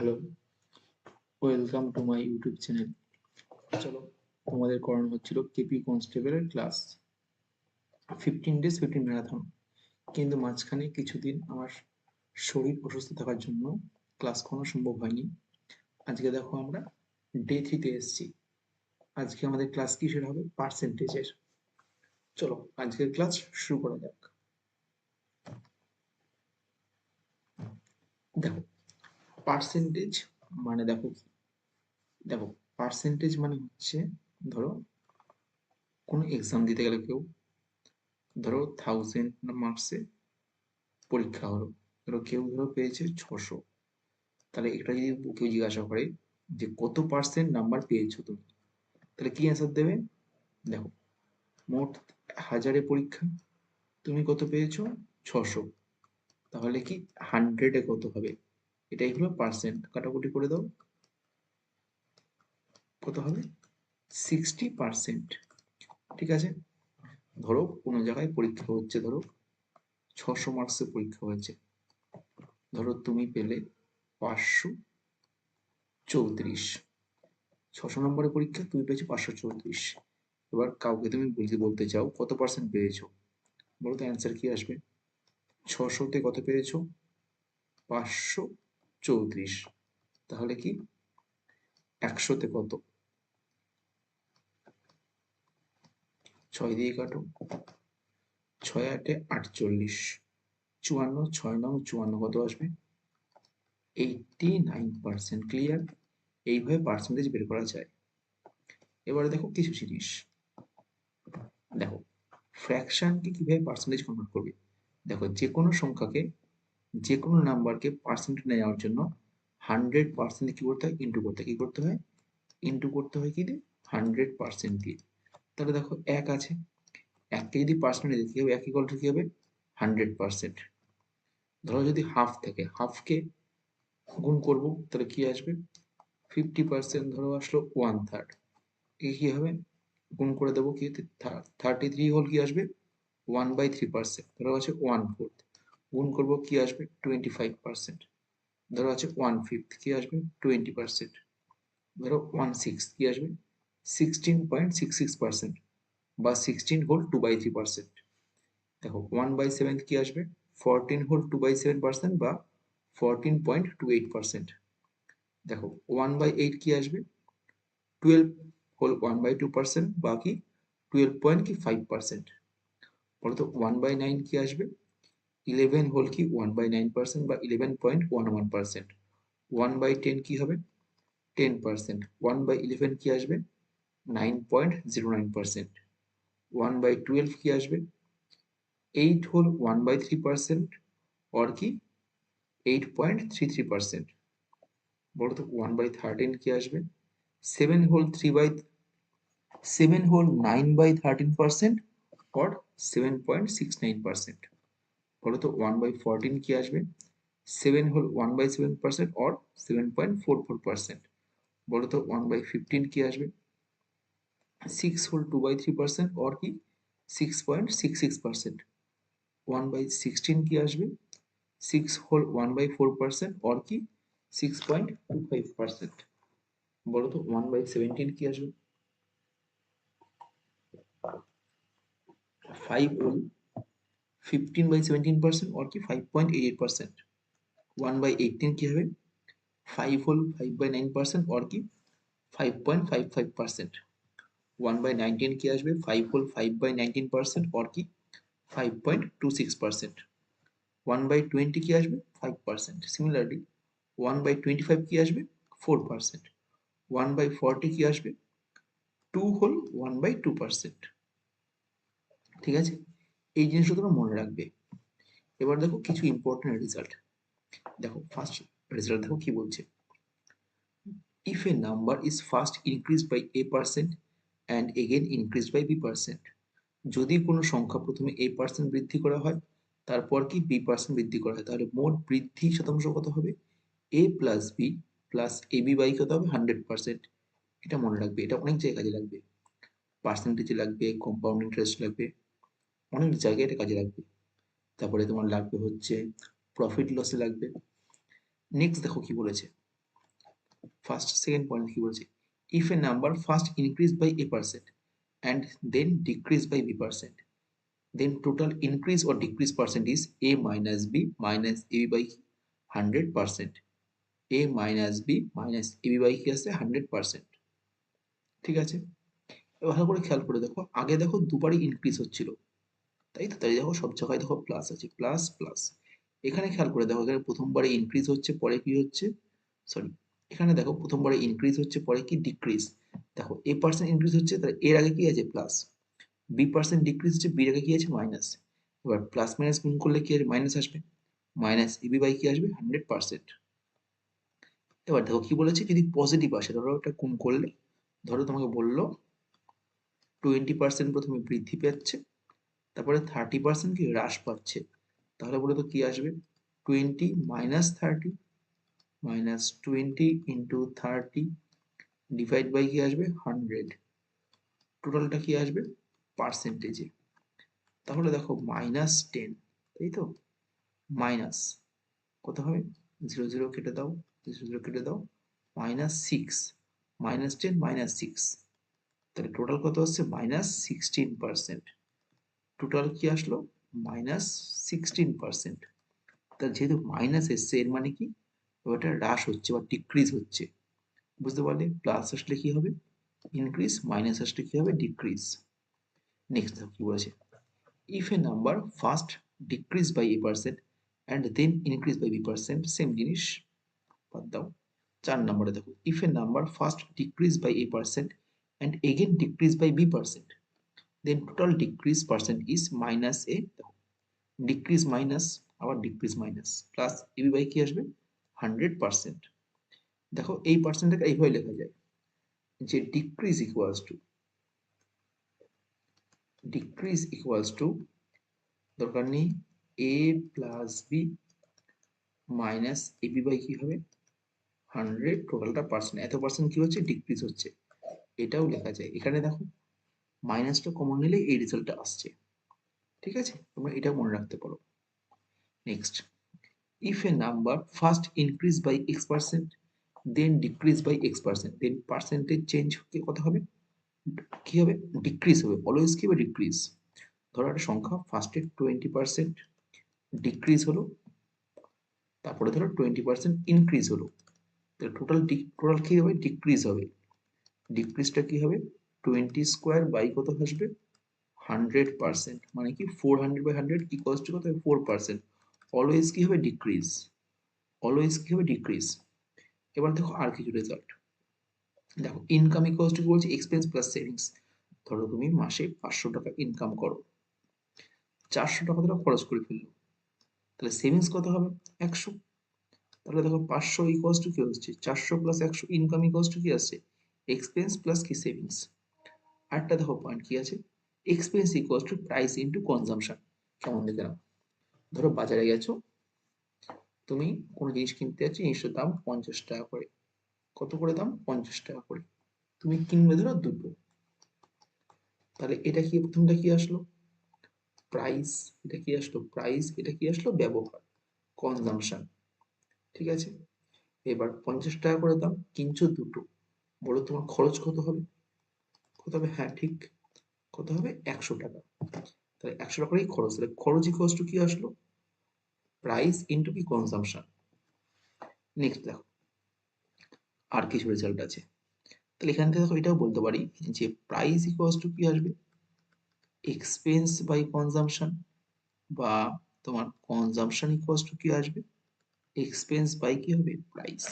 Hello, welcome to my YouTube channel. চলো, তোমাদের করানো হচ্ছিল কেপি কনস্টেবলের ক্লাস 15 days 15 ম্যারাথন। কিন্তু মাঝখানে কিছুদিন আমার শরীর অসুস্থ থাকার জন্য ক্লাস করানো সম্ভব হয়নি। আজকে দেখো আমরা ডে 3-তে এসেছি। আজকে আমাদের ক্লাস কিসের হবে? পার্সেন্টেজের। চলো আজকের ক্লাস শুরু করা যাক। দেখো, পার্সেন্টেজ মানে দেখো পার্সেন্টেজ মানে হচ্ছে, ধরো কোনো এক্সাম দিতে গেলে ধরো 1000 মার্কসে পরীক্ষা হলো, ধরো পেয়েছে 600। তাহলে এটা যদি কেউ জিজ্ঞাসা করে যে কত পার্সেন্ট নাম্বার পেয়েছো তুমি, তাহলে কি অ্যান্সার দেবে? দেখো, মোট 1000-এ পরীক্ষা, তুমি কত পেয়েছো? 600। তাহলে কি 100-এ কত হবে? এটাই হলো পার্সেন্ট। কাটাকুটি করে দাও, কত হবে? 60%। ঠিক আছে, ধরো কোনো জায়গায় পরীক্ষা হচ্ছে, ধরো 600 মার্কসের পরীক্ষা হয়েছে, ধরো তুমি পেলে 534। 600 নম্বরের পরীক্ষা, তুমি পেয়েছো 534। এবার কাউকে তুমি বলতে চাও কত পার্সেন্ট পেয়েছো, বলো তো অ্যান্সার কি আসবে? 600-তে কত পেয়েছো? 534। তাহলে কি 100-তে কত? 6 দিয়ে কাটো, 6 8 48, 54, 6 9 54, কত আসবে? 89%। ক্লিয়ার? এইভাবে পার্সেন্টেজ বের করা যায়। এবারে দেখো কিছু জিনিস, দেখো ফ্র্যাকশনকে কিভাবে পার্সেন্টেজ কনভার্ট করবে। দেখো, যে কোনো সংখ্যাকে, যে কোনো নাম্বারকে পার্সেন্টে নেওয়ার জন্য 100% কি করতে হয়? ইন্টু করতে হয়। কি করতে হয়? ইন্টু করতে হয় কি দিয়ে? 100% দিয়ে। তাহলে দেখো 1 আছে, 1কে যদি পার্সেন্টে দিতে হবে, 1 ইকুয়াল টু কি হবে? 100%। ধরো যদি হাফ থাকে, হাফকে গুণ করব, তাহলে কি আসবে? 50%। ধরো আসলো 1/3, কি হবে? গুণ করে দেবো কি? 33 হোল কি আসবে? 1/3%। ধরো আছে 1/4, গুণ করবো কি আসবে? 25%। ধরো আছে 1/5, কি আসবে? 20%। ধরো 1/6 কি আসবে? 16.66%, বা 16 হোল 2/3%। দেখো 1/7 কি আসবে? 14 হোল 2/7%, বা 14.28%। দেখো 1/8 কি আসবে? 12 হোল 1/2%, বা কি 12.5%। বলতো 1/9 কি আসবে? 11 হোল কি 1/9%, বা 11.11%। 1/10 কি হবে? 10%। 1/11 কি আসবে? 9.09%। 1/12 কি আসবে? 8 হোল 1/3%, অর কি 8.33%। বলো তো 1/13 কি আসবে? 7 হোল 9/13%, অর 7.69%। বলো তো 1/14 কি আসবে? 7 হোল 1/7%, অর 7.44%। বলো তো 1/15 কি আসবে? 6 হোল 2/3%, অর কি 6.66%। 1/16 কি আসবে? 6 হোল 1/4%, অর কি 6.25%। বলো তো 1/17 কি আসবে? 5 হোল 15/17%, অর কি 5.88%। 1/18 কি হবে? 5 হোল 5/9%, অর কি 5.55%। 1/19 কি আসবে? 5 হোল 5/19%, অর কি 5.26%। 1/20 কি আসবে? 5%। সিমিলারলি 1/25 কি আসবে? 4%। 1/40 কি আসবে? 2 হোল 1/2%। ঠিক আছে, এই জিনিসটা তোমরা মনে রাখবে। এবার দেখো কিছু ইম্পর্টেন্ট রেজাল্ট। দেখো ফার্স্ট রেজাল্ট দেখো কি বলছে। If a number is first increase by a% and again increase by b%। যদি কোনো সংখ্যা প্রথমে a% বৃদ্ধি করা হয়, তারপর কি b% বৃদ্ধি করা হয়, তাহলে মোট বৃদ্ধি শতাংশ কত হবে? a plus b plus ab by কত হবে? 100%। এটা মনে রাখবে, এটা অনেক জায়গায় কাজে লাগবে। পার্সেন্টেজে লাগবে, কম্পাউন্ড ইন্টারেস্ট লাগবে, অনেক জায়গায় এটা কাজে লাগবে। তারপরে তোমার লাগবে হচ্ছে প্রফিট লসে লাগবে। নেক্সট দেখো কি বলেছে। ফার্স্ট সেকেন্ড পয়েন্ট কি বলছে, if a number first increase by a% and then decrease by b%, then total increase or decrease percent is a minus b minus ab by 100%. a minus b minus ab by কি আছে 100%। ঠিক আছে, এবার ভালো করে খেয়াল করে দেখো, আগে দেখো দুবারই ইনক্রিজ হচ্ছিল, তাই তো, তাই দেখো সব জায়গায় দেখো প্লাস আছে, প্লাস প্লাস। এখানে খেয়াল করে দেখো, এখানে প্রথমবারে ইনক্রিজ হচ্ছে, পরে কি হচ্ছে, সরি, এখানে দেখো প্রথমবারে ইনক্রিজ হচ্ছে, পরে কি ডিক্রিজ। দেখো a% ইনক্রিজ হচ্ছে, তাহলে এর আগে কি আছে প্লাস, b% ডিক্রিজ হচ্ছে, বির আগে কি আছে মাইনাস। এবার প্লাস মাইনাস গুণ করলে কি মাইনাস আসবে, মাইনাস এবি বাই কি আসবে 100%। এবার দেখো কি বলেছে, যদি পজিটিভ আসে, ধরো এটা গুণ করলে, ধরো তোমাকে বললো 20% প্রথমে বৃদ্ধি পাচ্ছে, তারপরে 30% কি হ্রাস পাচ্ছে, তাহলে বলে তো কি আসবে, 20 minus 30 minus 20 into 30 divide by কি আসবে 100, টোটালটা কি আসবে পার্সেন্টেজে। তাহলে দেখো -10, তাই তো, মাইনাস কত হবে, 0 0 কেটে দাও, 0 0 কেটে দাও, -6, -10 -6, তাহলে টোটাল কত হচ্ছে -16%। টোটাল কি আসলো -16%। তা যেহেতু মাইনাস এসছে, এর মানে কি ওটা হ্রাস হচ্ছে বা ডিক্রিজ হচ্ছে, বুঝতে পারলে, প্লাস আসলে কি হবে ইনক্রিজ, মাইনাস আসলে কি হবে ডিক্রিজ। নেক্সট দেখো কি বলেছে, if a number first decrease by a% and then increase by b%, same জিনিস, বাদ দাও। 4 নম্বরে দেখো, if a number first decrease by a% and again decrease by b%, then total decrease percent is minus a, দেখো decrease minus, আবার decrease minus, plus A B by কি আসবে 100%। দেখো এই পার্সেন্টটাকে এইভাবে লেখা যায়, যে ডিক্রিজ ইকুয়ালস টু দরকার নেই A plus B minus AB by কি হবে 100, টোটালটা পার্সেন্ট, এত পার্সেন্ট কি হচ্ছে ডিক্রিজ হচ্ছে, এটাও লেখা যায়। এখানে দেখো মাইনাসটা কমন নিলে এই রেজাল্টটা আসছে, ঠিক আছে, তোমরা এটা মনে রাখতে পারো। Next, if a number first increase by x% then decrease by x%, then percentage change কত হবে, কি হবে ডিক্রিজ হবে, অলওয়েজ কি হবে ডিক্রিজ। ধরো একটা সংখ্যা ফার্স্টে 20% ডিক্রিজ হলো, তারপরে ধরো 20% ইনক্রিজ হলো, তাহলে টোটাল কি হবে ডিক্রিজ হবে। ডিক্রিজটা কি হবে 20² বাই কত আসবে 100%, মানে কি 400/100 ইকুয়ালস টু কত 4%, অলওয়েজ কি হবে ডিক্রিজ, অলওয়েজ কি হবে ডিক্রিজ। এবার দেখো আর কিছু রেজাল্ট, দেখো ইনকাম ইকুয়ালস টু বলছে এক্সপেন্স প্লাস সেভিংস। ধরো তুমি মাসে 500 টাকা ইনকাম করো, 400 টাকা ধরো খরচ করে ফেললো, তাহলে সেভিংস কত হবে 100। তাহলে দেখো 500 ইকুয়ালস টু কি হচ্ছে 400 প্লাস 100, ইনকাম ইকুয়ালস টু কি আসছে এক্সপেন্স প্লাস কি সেভিংস। আরেকটা দেখো পয়েন্ট কি আছে, expense equals to price into consumption. কেমন দেখে নাও, ধরো বাজারে গেছো, তুমি কোনো জিনিস কিনতে যাচ্ছ, জিনিসটার দাম 50 টাকা করে, কত করে দাম 50 টাকা করে, তুমি কিনবে ধরো দুটো, তাহলে এটা কি প্রথমটা কি আসলো প্রাইস, এটা কি আসলো প্রাইস, এটা কি আসলো ব্যবহার কনজাম্পশন, ঠিক আছে। এবার 50 টাকা করে দাম কিনছো দুটো, বলো তোমার খরচ কত হবে, কত হবে, হ্যাঁ ঠিক, কত হবে 100 টাকা, তাহলে 100 টাকারই খরচ, তাহলে খরচ ইকুয়ালস টু কি আসলো প্রাইস ইনটু কি কনজাম্পশন। নেক্সট দেখো আর কিছু রেজাল্ট আছে, তাহলে এখান থেকে দেখো এটাও বলতে পারি যে প্রাইস ইকুয়ালস টু কি আসবে এক্সপেন্স বাই কনজাম্পশন, বা তোমার কনজাম্পশন ইকুয়ালস টু কি আসবে এক্সপেন্স বাই কি হবে প্রাইস।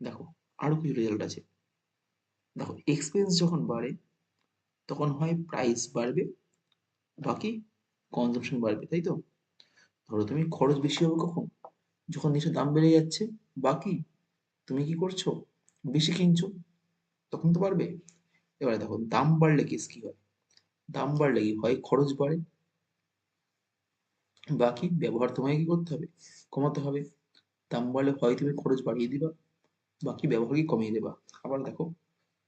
দেখো আরো কিছু রেজাল্ট আছে, দেখো এক্সপেন্স যখন বাড়ে তখন হয় প্রাইস বাড়বে, বাকি কনজাম্পশন বাড়বে, তাই তো। ধরো তুমি খরচ বেশি হবে কখন, যখন জিনিসের দাম বেড়ে যাচ্ছে, বাকি তুমি কি করছো বেশি কিনছো, তখন তো বাড়বে। এবারে দেখো দাম বাড়লে কেস কি হয়, দাম বাড়লে কি হয় খরচ বাড়ে, বাকি ব্যবহার তোমাকে কি করতে হবে কমাতে হবে। দাম বাড়লে হয় তুমি খরচ বাড়িয়ে দিবা, বাকি ব্যবহার কি কমিয়ে দেবা। আবার দেখো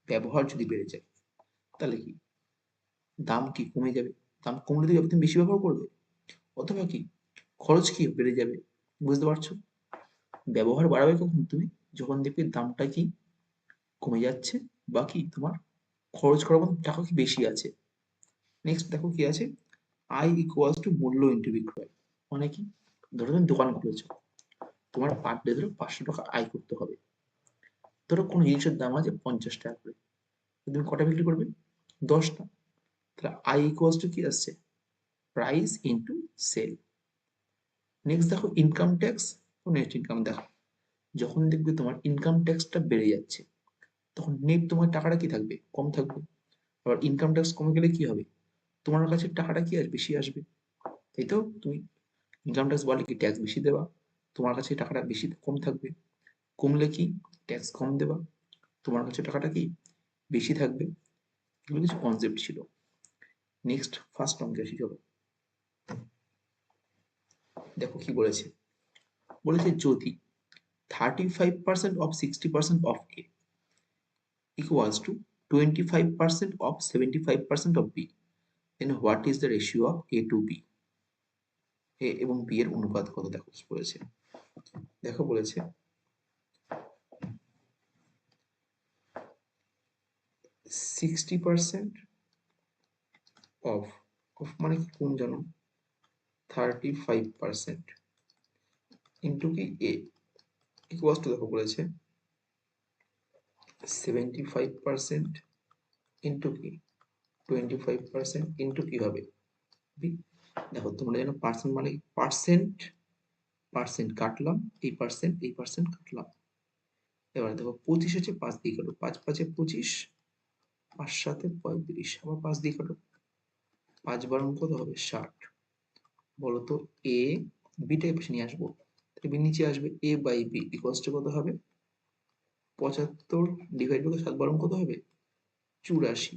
ব্যবহার যদি বেড়ে যায়, তাহলে কি দাম কি কমে যাবে, দাম কমলে তো তুমি বেশি ব্যবহার করবে, অথবা কি খরচ কি বেড়ে যাবে, বুঝতে পারছো। ব্যবহার বাড়াবে কখন তুমি যখন দেখবি দামটা কি কমে যাচ্ছে বা কি তোমার খরচ করার মতো টাকা কি বেশি আছে। নেক্সট দেখো কি আছে, আই ইকুয়ালস টু মূল্য ইন্টু বিক্রয়। মানে কি, ধরো তুমি দোকান খুলেছো, তোমার পার ডে ধরো 500 টাকা আয় করতে হবে। ধরো কোনো জিনিসের দাম আছে 50 টাকা করে, তুমি কটা বিক্রি করবে? 10টা। তাহলে আই ইকুয়ালস টু কি আসছে, প্রাইস ইন্টু সেল। নেক্সট দেখো ইনকাম ট্যাক্স ও নেট ইনকাম। দেখো যখন দেখবে তোমার ইনকাম ট্যাক্সটা বেড়ে যাচ্ছে, তখন নেট তোমার টাকাটা কি থাকবে, কম থাকবে। আবার ইনকাম ট্যাক্স কমে গেলে কি হবে, তোমার কাছে টাকাটা কি আসবে, বেশি আসবে। তাই তো, তুমি ইনকাম ট্যাক্স বাড়লে কি ট্যাক্স বেশি দেবা, তোমার কাছে টাকাটা বেশি কম থাকবে। কমলে কি, ট্যাক্স কম দেবা, তোমার কাছে টাকাটা কি বেশি থাকবে। এগুলো কিছু কনসেপ্ট ছিল। নেক্সট ফার্স্ট অঙ্কে আসি চলো। দেখো কি বলেছে, বলেছে যদি 35% of 60% of A equals to 25% of 75% of B, then what is the ratio of A to B? A এবং B এর অনুপাত কত, দেখো বলেছে। দেখো বলেছে 60% অফ, অফ মানে কি কোন জানো, 35% ইন্টু কি A ইকুয়ালস টু, দেখো বলেছে 75% ইন্টু কি 25% ইন্টু কি হবে B। দেখো তোমরা জানো পার্সেন্ট মানে পার্সেন্ট, পার্সেন্ট কাটলাম, এই পার্সেন্ট কাটলাম। এবার দেখো 25 হচ্ছে 5 দিয়ে কাটো, 5 5 25, 5 7 35, আবার 5 দিয়ে কাটো, 5 বারং কত হবে 60। বলতো এ বিটা পাশে নিয়ে আসবো, তাহলে নিচে আসবে এ বাই বি ইকুয়ালস টু কত হবে 75 ডিভাইড বাই 7 বারং কত হবে 84।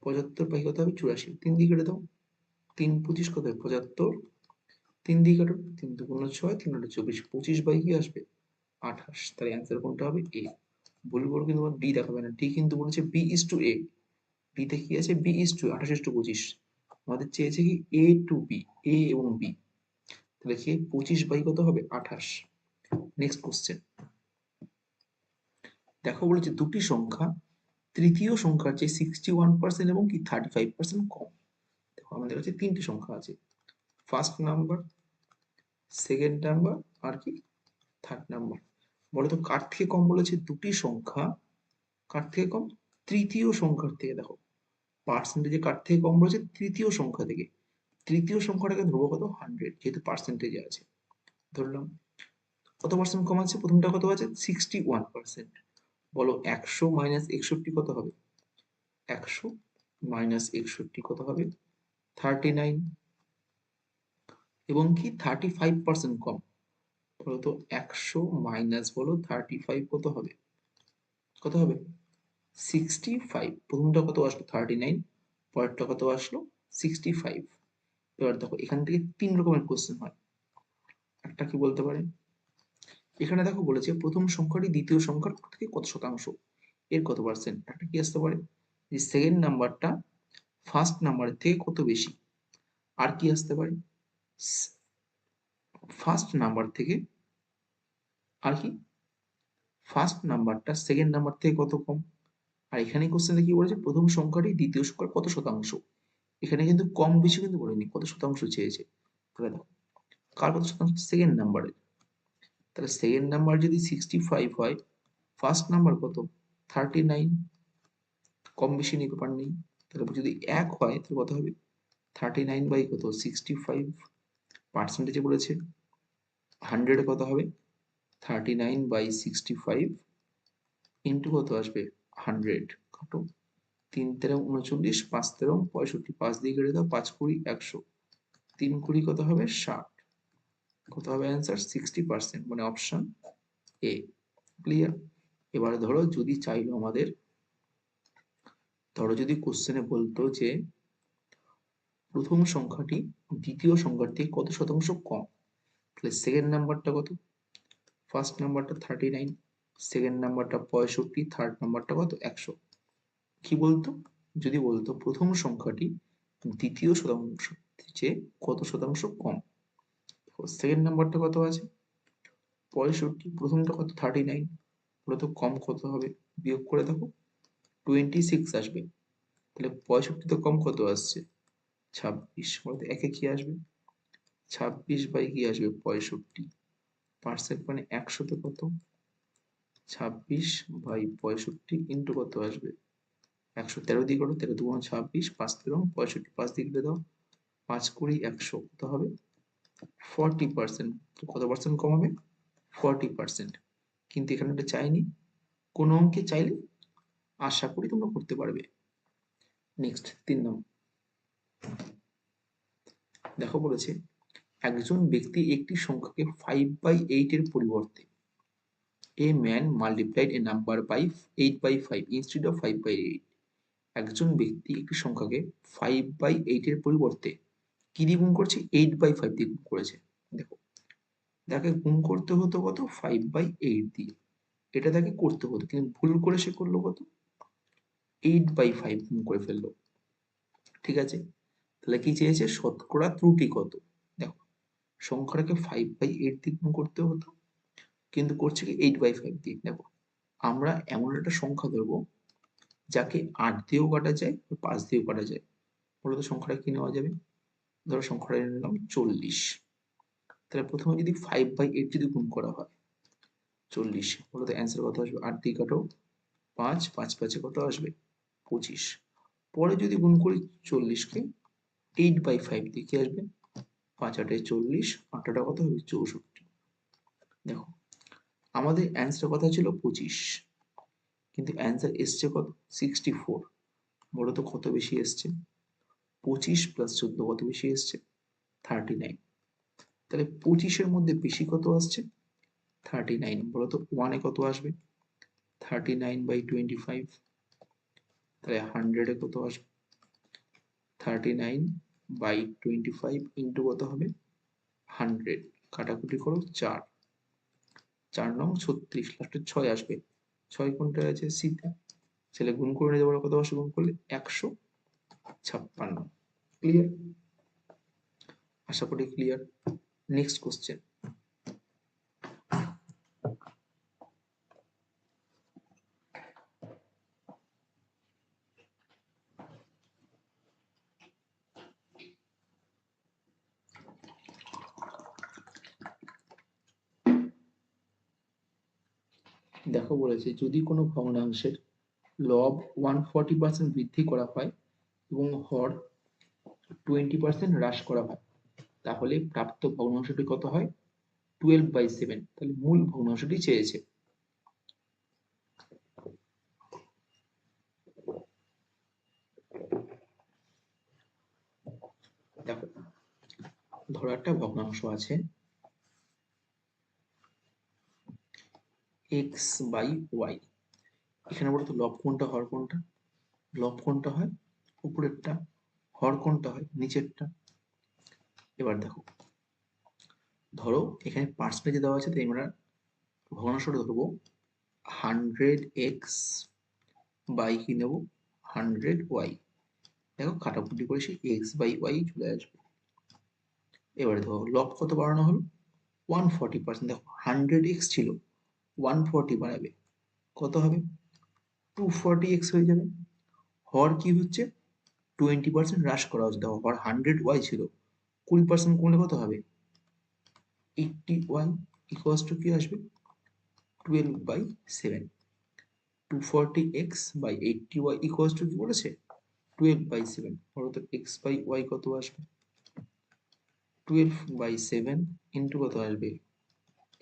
75 বাই কত হবে 84, 3 দিয়ে কেটে দাও, 3 25 কত হবে 75, 3 দিয়ে কাটো, 3 2 6, 3 24, 25 বাই কি আসবে 28। তাহলে অ্যান্সার কোনটা হবে এ। ভুল করে কিন্তু ডি দেখাবে না, ডি কিন্তু বলেছে বি ইজ টু এ, ডিতে কি আছে B is to 28 is to 25, আমাদের চেয়েছে কি এ টু বি, এ এবং বি। তাহলে কি 25 বাই কত হবে 28। নেক্সট কোশ্চেন, দেখো বলেছে দুটি সংখ্যা তৃতীয় সংখ্যার চেয়ে 61% এবং কি 35% কম। দেখো আমাদের কাছে তিনটি সংখ্যা আছে, ফার্স্ট নাম্বার, সেকেন্ড নাম্বার আর কি থার্ড নাম্বার। বলতো কার থেকে কম বলেছে, দুটি সংখ্যা কার থেকে কম, তৃতীয় সংখ্যার থেকে। দেখো পার্সেন্টেজে কার থেকে কম বলেছে, তৃতীয় সংখ্যা থেকে। তৃতীয় সংখ্যাটাকে ধরবো কত 100, যেহেতু পার্সেন্টেজে আছে ধরলাম। কত পার্সেন্ট কম আছে, প্রথমটা কত আছে 61%। বলো 100 মাইনাস 61 কত হবে, 100 মাইনাস 61 কত হবে 39, এবং কি 35% কম। বলতো 100 মাইনাস বলো 35 কত হবে, কত হবে 65। প্রথমটা কত আসলো 39, পরেরটা কত আসলো 65। এবার দেখো এখান থেকে তিন রকমের কোশ্চেন হয়। একটা কি বলতে পারে, এখানে দেখো বলেছে প্রথম সংখ্যাটি দ্বিতীয় সংখ্যার থেকে কত শতাংশ, এর কত পার্সেন্ট। একটা কি আসতে পারে যে সেকেন্ড নাম্বারটা ফার্স্ট নাম্বারের থেকে কত বেশি। আর কি আসতে পারে, ফার্স্ট নাম্বার থেকে, আর কি ফার্স্ট নাম্বারটা সেকেন্ড নাম্বার থেকে কত কম। আর এখানে কোশ্চেনে কি বলেছে, প্রথম সংখ্যাটি দ্বিতীয় সংখ্যার কত শতাংশ। এখানে কিন্তু কম বেশি কিন্তু বলেনি, কত শতাংশ চেয়েছে। তাহলে দেখো কার কত শতাংশ, সেকেন্ড নাম্বারের। তাহলে সেকেন্ড নাম্বার যদি 65 হয়, ফার্স্ট নাম্বার কত 39, কম বেশি নিয়ে ব্যাপার নেই। তাহলে যদি এক হয় তাহলে কত হবে 39 বাই কত 65, পার্সেন্টেজে বলেছে 100 কত হবে 39 বাই 65 ইন্টু কত আসবে 100, কাটো 3 তেরো 39, 5 তেরো 65, 5 দিয়ে কেটে দাও, 5 20 100, 3 20 কত হবে 60, কত হবে অ্যান্সার 60%, মানে অপশন এ। ক্লিয়ার। এবারে ধরো যদি চাইলো আমাদের, ধরো যদি কোশ্চেনে বলতো যে প্রথম সংখ্যাটি দ্বিতীয় সংখ্যার থেকে কত শতাংশ কম, তাহলে সেকেন্ড নাম্বারটা কত, ফার্স্ট নাম্বারটা 39, সেকেন্ড নাম্বারটা 65, থার্ড নাম্বারটা কত 100। কি বলতো, যদি বলতো প্রথম সংখ্যাটি দ্বিতীয় শতাংশ চেয়ে কত শতাংশ কম, সেকেন্ড নাম্বারটা কত আছে 65 প্রথমটা কত 39, বলতো কম কত হবে, বিয়োগ করে দেখো 26 আসবে। তাহলে 65 তো কম কত আসছে 26, বলতো একে কি আসবে 26 বাই কি আসবে 65, পার্সেন্ট মানে 100 কত 26 বাই 65 ইন্টু কত আসবে 113 দিয়ে করো, 13 দুগুণ 26, 5 13 65, 5 দিয়ে কেটে দাও, 5 20 100 কত হবে 40%। কত পার্সেন্ট কমাবে 40%। কিন্তু এখানে এটা চাইনি, কোনো অঙ্কে চাইলে আশা করি তোমরা করতে পারবে। নেক্সট 3 নম্বর দেখো বলেছে একজন ব্যক্তি একটি সংখ্যাকে 5/8 এর পরিবর্তে a man multiplied a number by 8/5 instead of 5/8। একজন ব্যক্তি একটি সংখ্যাকে 5/8 এর পরিবর্তে কি দিয়ে গুণ করছে 8/5 দিয়ে গুণ করেছে। দেখো তাকে গুণ করতে হতো কত 5/8 দিয়ে, এটা তাকে করতে হতো কিন্তু ভুল করে সে করলো কত 8/5 গুণ করে ফেললো। ঠিক আছে, তাহলে কি চেয়েছে শতকরা ত্রুটি কত। দেখো সংখ্যাটাকে 5/8 দিয়ে গুণ করতে হতো কিন্তু করছে কি 8/5 দিয়ে। দেখো আমরা এমন একটা সংখ্যা ধরবো যাকে 8 দিয়েও কাটা যায় 5 দিয়েও কাটা যায়। বলতো সংখ্যাটা কি নেওয়া যাবে, ধরো সংখ্যাটা নিলাম 40। তাহলে প্রথমে যদি 5/8 যদি গুণ করা হয় 40, বলতো অ্যান্সার কত আসবে 8 দিয়ে কাটো 5, 5 5 কত আসবে 25। পরে যদি গুণ করি 40 কে 8/5 দিয়ে কি আসবে 5 8 40, 8টা কত হবে 64। দেখো আমাদের অ্যান্সার কথা ছিল 25 কিন্তু অ্যান্সার এসছে কত 64। বলো তো কত বেশি এসছে 25 প্লাস 14 কত বেশি এসছে 39। তাহলে 25-এর মধ্যে বেশি কত আসছে 39। বলো তো 1 এ কত আসবে 39/25। তাহলে 100 এ কত আসবে 39/25 ইন্টু কত হবে 100, কাটাকুটি করো 4, 4 নং 36, লাস্টে 6 আসবে, 6 কোনটা আছে সিতে, ছেলে গুণ করে নিয়ে যাবো কত আসবে গুণ করলে 156। ক্লিয়ার, আশা করি ক্লিয়ার। নেক্সট কোশ্চেন দেখো বলেছে যদি কোনো ভগ্নাংশের লব 140% বৃদ্ধি করা হয় এবং হর 20% হ্রাস করা হয় তাহলে প্রাপ্ত ভগ্নাংশটি কত হয় 12/7। তাহলে মূল ভগ্নাংশটি চেয়েছে। দেখো ধরো একটা ভগ্নাংশ আছে x/y, এখানে বলতো লব কোনটা হর কোনটা, লব কোনটা হয় উপরেরটা, হর কোনটা হয় নিচেরটা। এবার দেখো ধরো এখানে পার্সেন্টেজ দেওয়া আছে তাই আমরা ভগ্নাংশটা ধরবো 100x বাই কি নেব 100y। দেখো কাটাকুটি করে সেই x/y চলে আসবে। এবারে দেখো লব কত বাড়ানো হলো 140%। দেখো 100x ছিল 140 বাড়াবে কত হবে 240x হয়ে যাবে। হর কি হচ্ছে 20% হ্রাস করা হচ্ছে। দেখো হর 100y ছিল 20% কমলে কত হবে 80y ইকুয়ালস টু কি আসবে 12/7। 240x by 80y equals to কি বলেছে 12/7। অর্থাৎ x/y কত আসবে 12/7 ইন্টু কত আসবে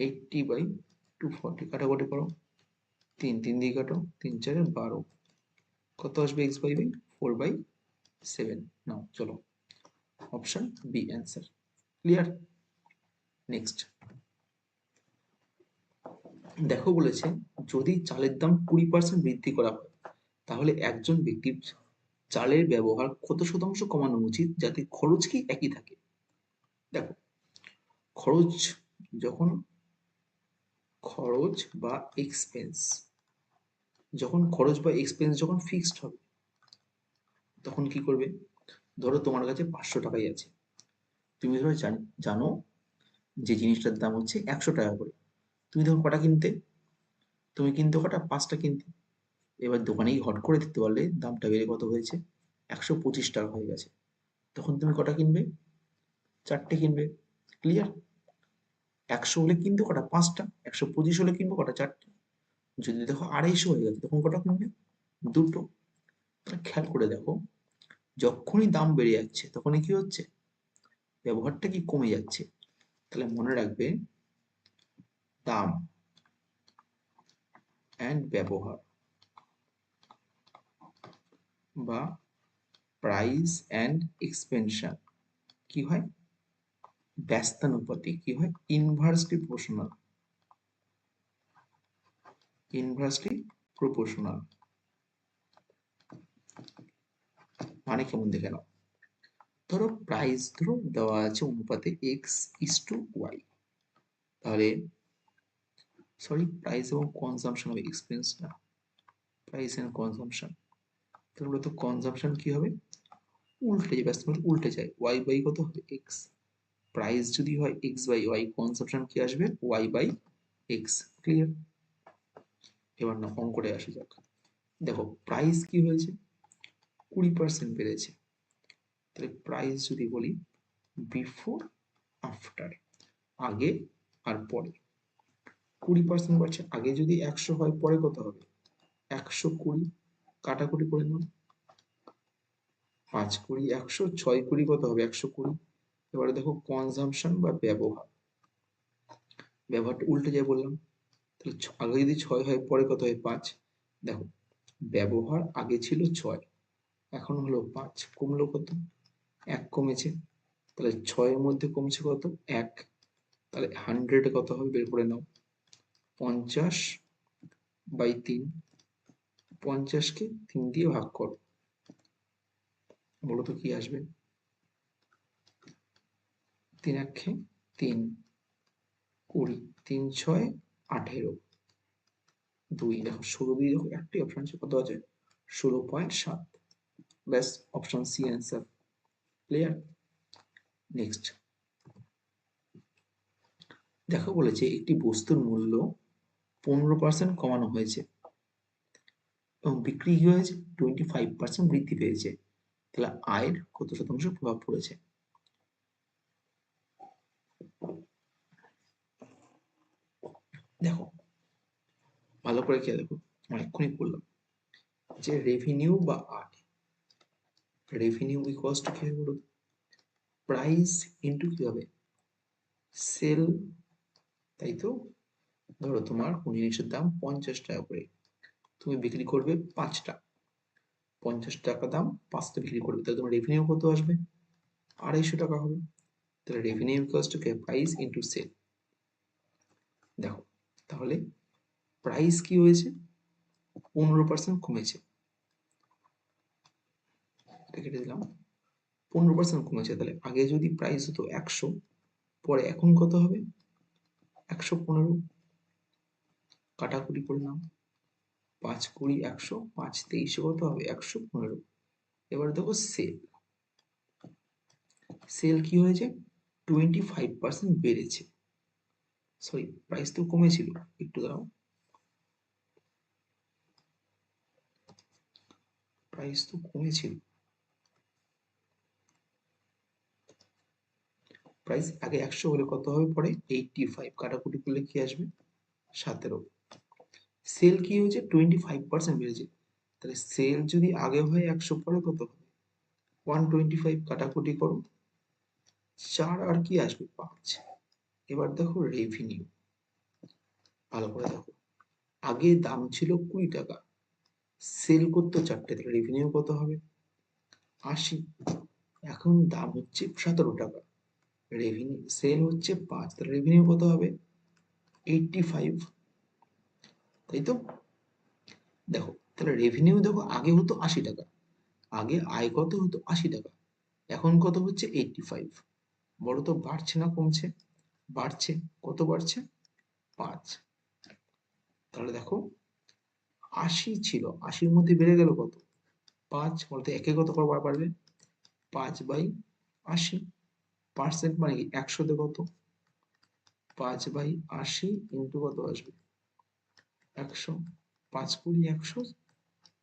80/240, কাটাকুটি করো 3 3 দিয়ে কাটো 3 4 12, কত আসবে x/y 4/7। নাও চলো option B answer. Clear. Next দেখো বলেছে যদি চালের দাম 20% বৃদ্ধি করা হয় তাহলে একজন ব্যক্তির চালের ব্যবহার কত শতাংশ কমানো উচিত যাতে খরচ কি একই থাকে। দেখো খরচ যখন খরচ বা এক্সপেন্স যখন খরচ বা এক্সপেন্স যখন ফিক্সড হবে তখন কি করবে, ধরো তোমার কাছে 500 টাকাই আছে, তুমি ধরো জানো যে জিনিসটার দাম হচ্ছে 100 টাকা করে, তুমি তখন কটা কিনতে? তুমি কিনতে কটা? 5টা কিনতে। এবার দোকানেই হট করে দেখতে পারলে দামটা বেড়ে কত হয়েছে, 125 টাকা হয়ে গেছে। তখন তুমি কটা কিনবে? 4টে কিনবে। ক্লিয়ার? 100 হলে কিনতে কটা? 5টা। 125 হলে কিনবো কটা? 4টে। যদি দেখো 250 হয়ে গেছে তখন কটা কিনবে? 2টো। খেয়াল করে দেখো, যখনই দাম বেড়ে যাচ্ছে তখনই কি হচ্ছে? ব্যবহারটা কি কমে যাচ্ছে। তাহলে মনে রাখবে, দাম অ্যান্ড ব্যবহার বা প্রাইস অ্যান্ড এক্সপেনশন কি হয়? ব্যস্তানুপাতিক। কি হয়? Inversely proportional. ইনভার্সলি প্রপোর্শনাল মানে কেমন দেখে নাও। ধরো প্রাইস ধরো দেওয়া আছে অনুপাতে x:y, তাহলে সরি, প্রাইস এবং কনজাম্পশন হবে, এক্সপেন্স না। প্রাইস এন্ড কনজাম্পশন, তাহলে বলতো কনজাম্পশন কি হবে? উল্টে যায়, ব্যস্ত উল্টে যায়, ওয়াই বাই কত হবে? এক্স। প্রাইস যদি হয় এক্স বাই ওয়াই, কনজাম্পশন কি আসবে? Y by X. ক্লিয়ার? এবার না অঙ্কটায় আসা যাক। দেখো প্রাইস কি হয়েছে? 20% বেড়েছে। তাহলে প্রাইস যদি বলি বিফোর আফটার, আগে আর পরে, 20% বাড়ছে। আগে যদি 100 হয় পরে কত হবে? 120। কাটাকুটি করে নাও, 5 20 100, 6 20 কত হবে? 120। এবারে দেখো কনজাম্পশন বা ব্যবহার, ব্যবহারটা উল্টে যায় বললাম। তাহলে আগে যদি 6 হয় পরে কত হয়? 5। দেখো ব্যবহার আগে ছিল 6, এখন হলো 5, কমলো কত? 1 কমেছে। তাহলে 6 এর মধ্যে কমছে কত? 1। তাহলে 100 কত হবে? বের করে নাও, 50/3। 50কে 3 দিয়ে ভাগ করো, বলো তো কি আসবে? 3 1 3, 20, 3 6 18, 2 দেখো 16 দিয়ে দেখো একটি অপশন আছে, কত আছে? 16.7। ব্যাস, option C answer. Clear? Next দেখো বলেছে একটি বস্তুর মূল্য 15% কমানো হয়েছে এবং বিক্রি কি হয়েছে? 25% বৃদ্ধি পেয়েছে। তাহলে আয়ের কত শতাংশ প্রভাব পড়েছে? দেখো ভালো করে খেয়াল দেখো, আমি এক্ষুনি বললাম যে রেভিনিউ বা আয়, রেভিনিউ ইকুয়ালস টু কি হবে বলো? প্রাইস ইন্টু কি হবে? সেল, তাই তো? ধরো তোমার কোন জিনিসের দাম 50 টাকা করে, তুমি বিক্রি করবে 5টা, 50 টাকা দাম, 5টা বিক্রি করবে, তাহলে তোমার রেভিনিউ কত আসবে? 250 টাকা হবে। তাহলে রেভিনিউ ইকুয়ালস টু কি? Price into sale. দেখো তাহলে প্রাইস কি হয়েছে? 15% কমেছে, এটা কেটে দিলাম। 15% কমেছে, তাহলে আগে যদি প্রাইস হতো 100, পরে এখন কত হবে? 115। কাটাকুটি করে নাও, 5 20 100, 5 23 কত হবে? 115। এবার দেখো সেল, সেল কি হয়েছে? 25% বেড়েছে। সরি, প্রাইস তো কমেছিল, একটু দাঁড়াও, প্রাইস তো কমেছিল। প্রাইস আগে 100 হলে কত হবে? পরে 85, কাটাকুটি করলে কি আসবে? 17। সেল কি হয়েছে? 25% বেড়েছে। তাহলে সেল যদি আগে হয় 100, পরে কত হবে? 125, কাটাকুটি করো, 4 আর কি আসবে? 5। এবার দেখো রেভিনিউ, ভালো করে দেখো, আগে দাম ছিল 20 টাকা, সেল করতো 4টে, তাহলে রেভিনিউ কত হবে? 80। এখন দাম হচ্ছে 17 টাকা, রেভিনিউ সেল হচ্ছে 5, তাহলে রেভিনিউ কত হবে? 85। তাই তো? দেখো তাহলে রেভিনিউ দেখো আগে হতো 80 টাকা, আগে আয় কত হতো? 80 টাকা, এখন কত হচ্ছে? 85। বলো তো বাড়ছে না কমছে? বাড়ছে। কত বাড়ছে? 5। তাহলে দেখো 80 ছিল, 80-র মধ্যে বেড়ে গেল কত? 5। বলতে একে কত করে বাড়বে? 5/80। পার্সেন্ট মানে কি? 100-তে কত? 5/80 ইন্টু কত আসবে 100, 5×20 100,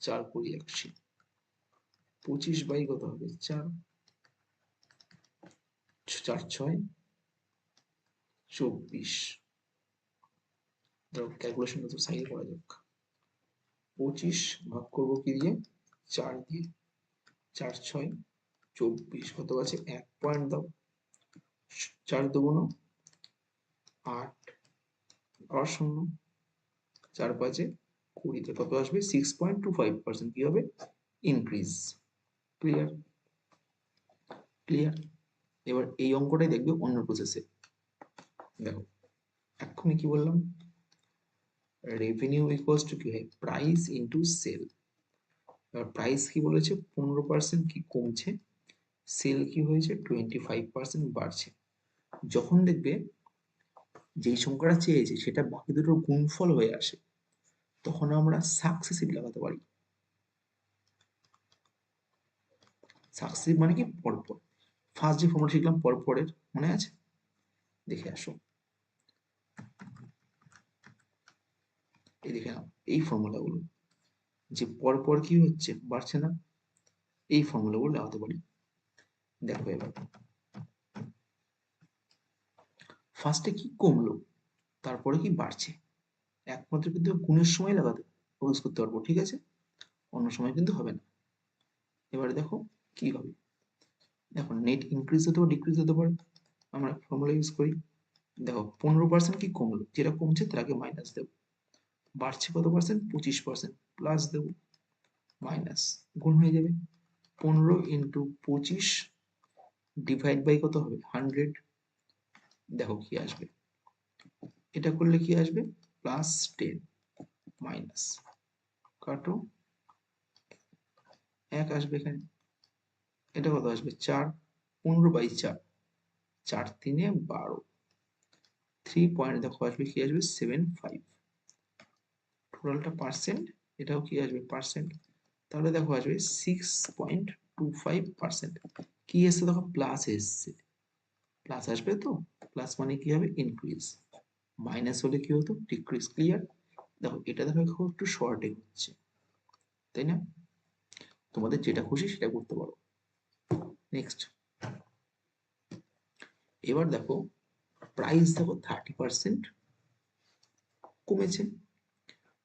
4×20 80, 25 বাই কত হবে 4, 4×6 24। ধরো ক্যালকুলেশনটা তো সাইডে করা যাক। 25 ভাগ করবো কি দিয়ে 4 দিয়ে, 4×6 24, কত আছে 1 পয়েন্ট দাও, 4×2 8, আর 0, 4×5 20, কত আসবে 6.25% কি হবে ইনক্রিজ। ক্লিয়ার? ক্লিয়ার? এবার এই অঙ্কটাই দেখবে অন্য প্রসেসে। দেখো এক্ষুনি কি বললাম, রেভিনিউ ইকুয়ালস টু কি হয় প্রাইস ইন্টু সেল। এবার প্রাইস কি বলেছে 15% কি কমছে, সেল কি হয়েছে 25% বাড়ছে। যখন দেখবে যেই সংখ্যাটা চেয়েছে সেটা বাকি দুটোর গুণফল হয়ে আসে, তখন আমরা সাকসেসিভ লাগাতে পারি। সাকসেসিভ মানে কি পরপর। ফার্স্ট যে ফর্মুলা শিখলাম পরপরের, মনে আছে? দেখে আসো, এই দেখে নাও এই ফর্মুলাগুলো, যে পরপর কি হচ্ছে বাড়ছে না, এই ফর্মুলাগুলো লাগাতে পারি। দেখো এবার ফার্স্টে কি কমলো তারপরে কি বাড়ছে, একমাত্র কিন্তু গুণের সময় লাগাতে ফোকাস করতে পারবো, ঠিক আছে? অন্য সময় কিন্তু হবে না। এবারে দেখো কি হবে, দেখো নেট ইনক্রিজ হতে পারে ডিক্রিজ হতে পারে, আমরা ফর্মুলা ইউজ করি। দেখো 15% কি কমলো, যেটা কমছে তার আগে মাইনাস দেবো, বাড়ছে কত পার্সেন্ট 25%, প্লাস দেবো, মাইনাস, গুণ হয়ে যাবে 15 ইন্টু 25 ডিভাইড বাই কত হবে 100। দেখো কি আসবে, এটা করলে কি আসবে +10, মাইনাস, কাটো 1 আসবে এখানে, এটা কত আসবে 4, 15/4, 4×3 12, 3 পয়েন্ট দেখো আসবে কি আসবে 75, টোটালটা পার্সেন্ট, এটাও কি আসবে পার্সেন্ট, তাহলে দেখো আসবে 6.25%। কি এসছে দেখো প্লাস এসছে, প্লাস আসবে তো, প্লাস মানে কি হবে ইনক্রিজ, মাইনাস হলে কি হতো ডিক্রিজ। ক্লিয়ার? দেখো এটা দেখো একটু শর্টে হচ্ছে, তাই না? তোমাদের যেটা খুশি সেটা করতে পারো। নেক্সট, এবার দেখো প্রাইস দেখো 30% কমেছে,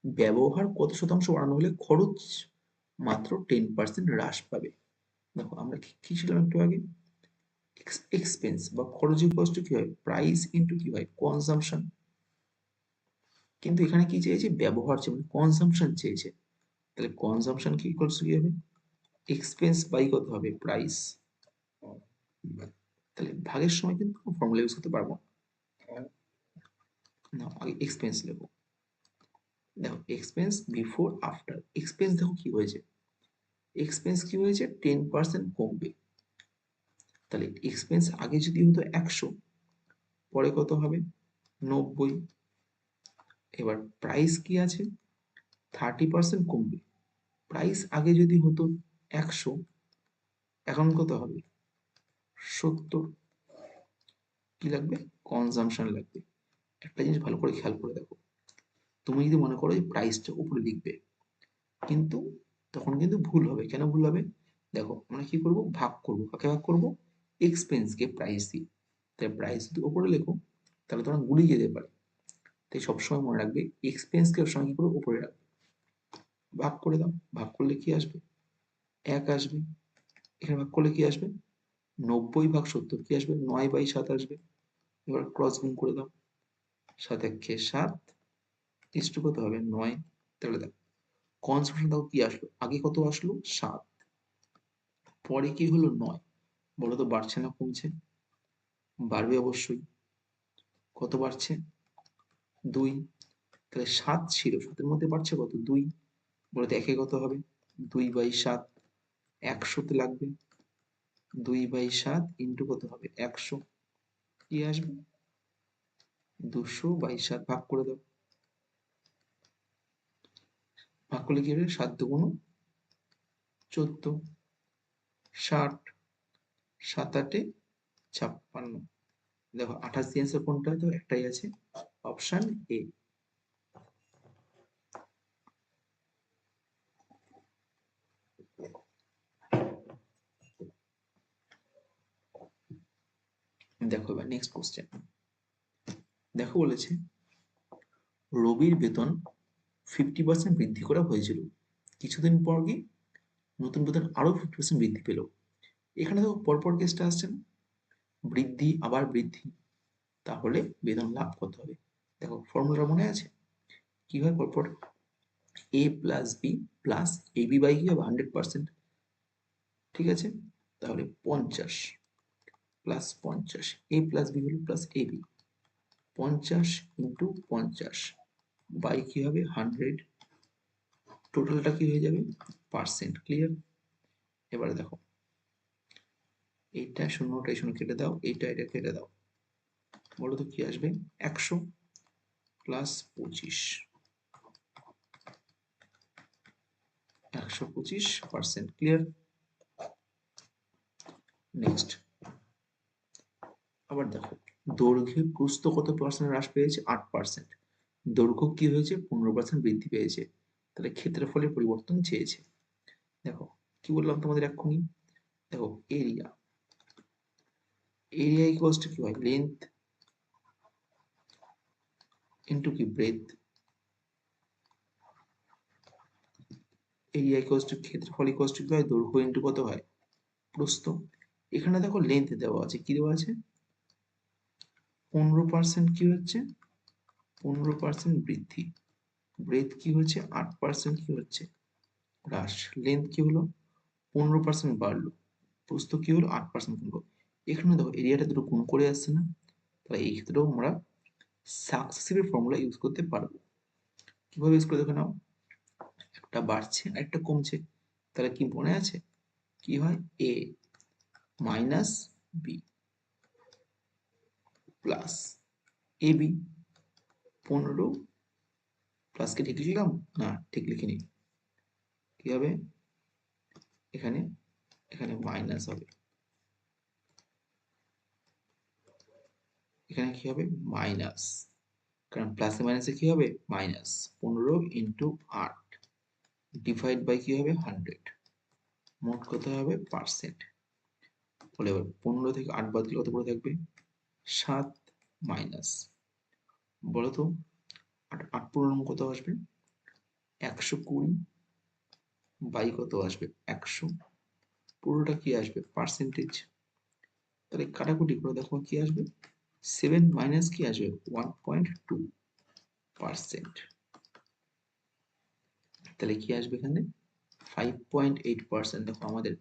ব্যবহার কত শতাংশ বাড়ানো হলে খরচ মাত্র 10% হ্রাস পাবে। দেখো আমরা কি ছিলাম একটু আগে, এক্সপেন্স বা খরচ ইকুয়ালস টু কি হয় প্রাইস ইন্টু কি হয় কনজাম্পশন, কিন্তু এখানে কি চেয়েছে ব্যবহার চেয়ে মানে কনজাম্পশন চেয়েছে, তাহলে কনজাম্পশন কি ইকুয়ালস টু কি হবে এক্সপেন্স বাই কত হবে প্রাইস। তাহলে ভাগের সময় কিন্তু ফর্মুলা ইউজ করতে পারবো না, আগে এক্সপেন্স নেবো। দেখো এক্সপেন্স বিফোর আফটার, এক্সপেন্স দেখো কি হয়েছে, এক্সপেন্স কি হয়েছে 10% কমবে, তাহলে এক্সপেন্স আগে যদি হতো 100, পরে কত হবে 90। এবার প্রাইস কি আছে 30% কমবে, প্রাইস আগে যদি হতো 100, এখন কত হবে 70। কি লাগবে কনজাম্পশন লাগবে। একটা জিনিস ভালো করে খেয়াল করে দেখো, তুমি যদি মনে করো যে প্রাইসটা উপরে লিখবে, কিন্তু তখন কিন্তু ভুল হবে। কেন ভুল হবে, দেখো আমরা কি করব ভাগ করব, কাকে ভাগ করব এক্সপেন্স কে প্রাইস দিয়ে, তাই প্রাইস যদি উপরে লেখো তাহলে তোমার গুলিয়ে যেতে পারে, তাই সবসময় মনে রাখবে এক্সপেন্স কে সবসময় কি করে উপরে রাখবে, ভাগ করে দাও, ভাগ করলে কি আসবে 1 আসবে, এখানে ভাগ করলে কি আসবে 90/70 কি আসবে 9/7 আসবে। এবার ক্রস গুণ করে দাও, 7 1 7 ইস্টু কত হবে 9, তাহলে দেখো কনস্ট্যান্ট দাও কি আসলো, আগে কত আসলো 7, পরে কি হলো 9, বলো তো বাড়ছে না কমছে, বাড়বে অবশ্যই, কত বাড়ছে 2, তাহলে 7 ছিল 7 এর মধ্যে বাড়ছে কত 2, বলো তো একে কত হবে 2/7, 100তে লাগবে 2/7 ইন্টু কত হবে 100, কি আসবে 200/7, ভাগ করে দাও, ভাগ করলে কি হবে 7 2 14, 60, 7 8 56, দেখো 28 দিয়ে অ্যান্সার কোনটা, তো একটাই আছে, অপশন এ। দেখো এবার নেক্সট কোশ্চেন। দেখো বলেছে রবির বেতন 50% বৃদ্ধি করা হয়েছিল, কিছুদিন পর কি নতুন বেতন আরো 50% বৃদ্ধি পেল। এখানে দেখো পরপর কেসটা আসছে না, বৃদ্ধি আবার বৃদ্ধি, তাহলে বেতন লাভ কত হবে। দেখো ফর্মুলা মনে আছে কি হয়, পরপর A plus B plus A B by কি হবে 100%, ঠিক আছে, তাহলে 50 প্লাস 50, এ প্লাস বি হলো plus A B, 50 into 50 by কি হবে 100, টোটালটা কি হয়ে যাবে পার্সেন্ট। ক্লিয়ার? এবারে দেখো এইটা শূন্যটা শূন্য কেটে দাও, এইটা এটা কেটে দাও, বলো তো কি আসবে, 100 প্লাস 25, 125%। ক্লিয়ার? নেক্সট আবার দেখো দৈর্ঘ্যে প্রস্থ কত পার্সেন্ট হ্রাস পেয়েছে, 8%, দৈর্ঘ্য কি হয়েছে 15% বৃদ্ধি পেয়েছে, তাহলে ক্ষেত্রফলের পরিবর্তন চেয়েছে। দেখো কি বললাম তোমাদের এক্ষুনি, দেখো এরিয়া, এরিয়া ইকুয়ালস টু কি হয়, লেন্থ ইন্টু কি ব্রেথ, এরিয়া ইকুয়ালস টু ক্ষেত্রফল ইকুয়ালস টু কি হয়, দৈর্ঘ্য ইন্টু কত হয় প্রস্থ। এখানে দেখো লেন্থ দেওয়া আছে, কি দেওয়া আছে 15% কি হচ্ছে 15% বৃদ্ধি, ব্রেথ কি হচ্ছে 8% কি হচ্ছে হ্রাস, লেন্থ কি হলো 15% বাড়লো, প্রস্থ কি হলো 8% কমলো। এখানে দেখো এরিয়াটা দুটো গুণ করে আসছে না, তাহলে এই ক্ষেত্রেও আমরা সাকসেসিভ ফর্মুলা ইউজ করতে পারবো। কিভাবে ইউজ করে দেখো নাও, একটা বাড়ছে আর একটা কমছে, তাহলে কি মনে আছে কি হয় এ minus B plus A B, 15 plus কি ঠিক লিখলাম, না ঠিক লিখিনি, কি হবে এখানে, এখানে মাইনাস হবে, এখানে কি হবে মাইনাস, কারণ প্লাসে মাইনাসে কি হবে মাইনাস, 15 ইন্টু 8 ডিভাইড বাই কি হবে 100, মোট কত হবে পার্সেন্ট। বলে এবার 15 থেকে 8 বাদ দিলে কত করে থাকবে 7, মাইনাস, বলো তো 8 পূর্ণ কত আসবে 120 বাই কত আসবে 100, পুরোটা কি আসবে পার্সেন্টেজ, তাহলে কাটাকুটি করে দেখো কি আসবে 7 মাইনাস কি আসবে 1.2%, তাহলে কি আসবে এখানে 5.8%। দেখো আমাদের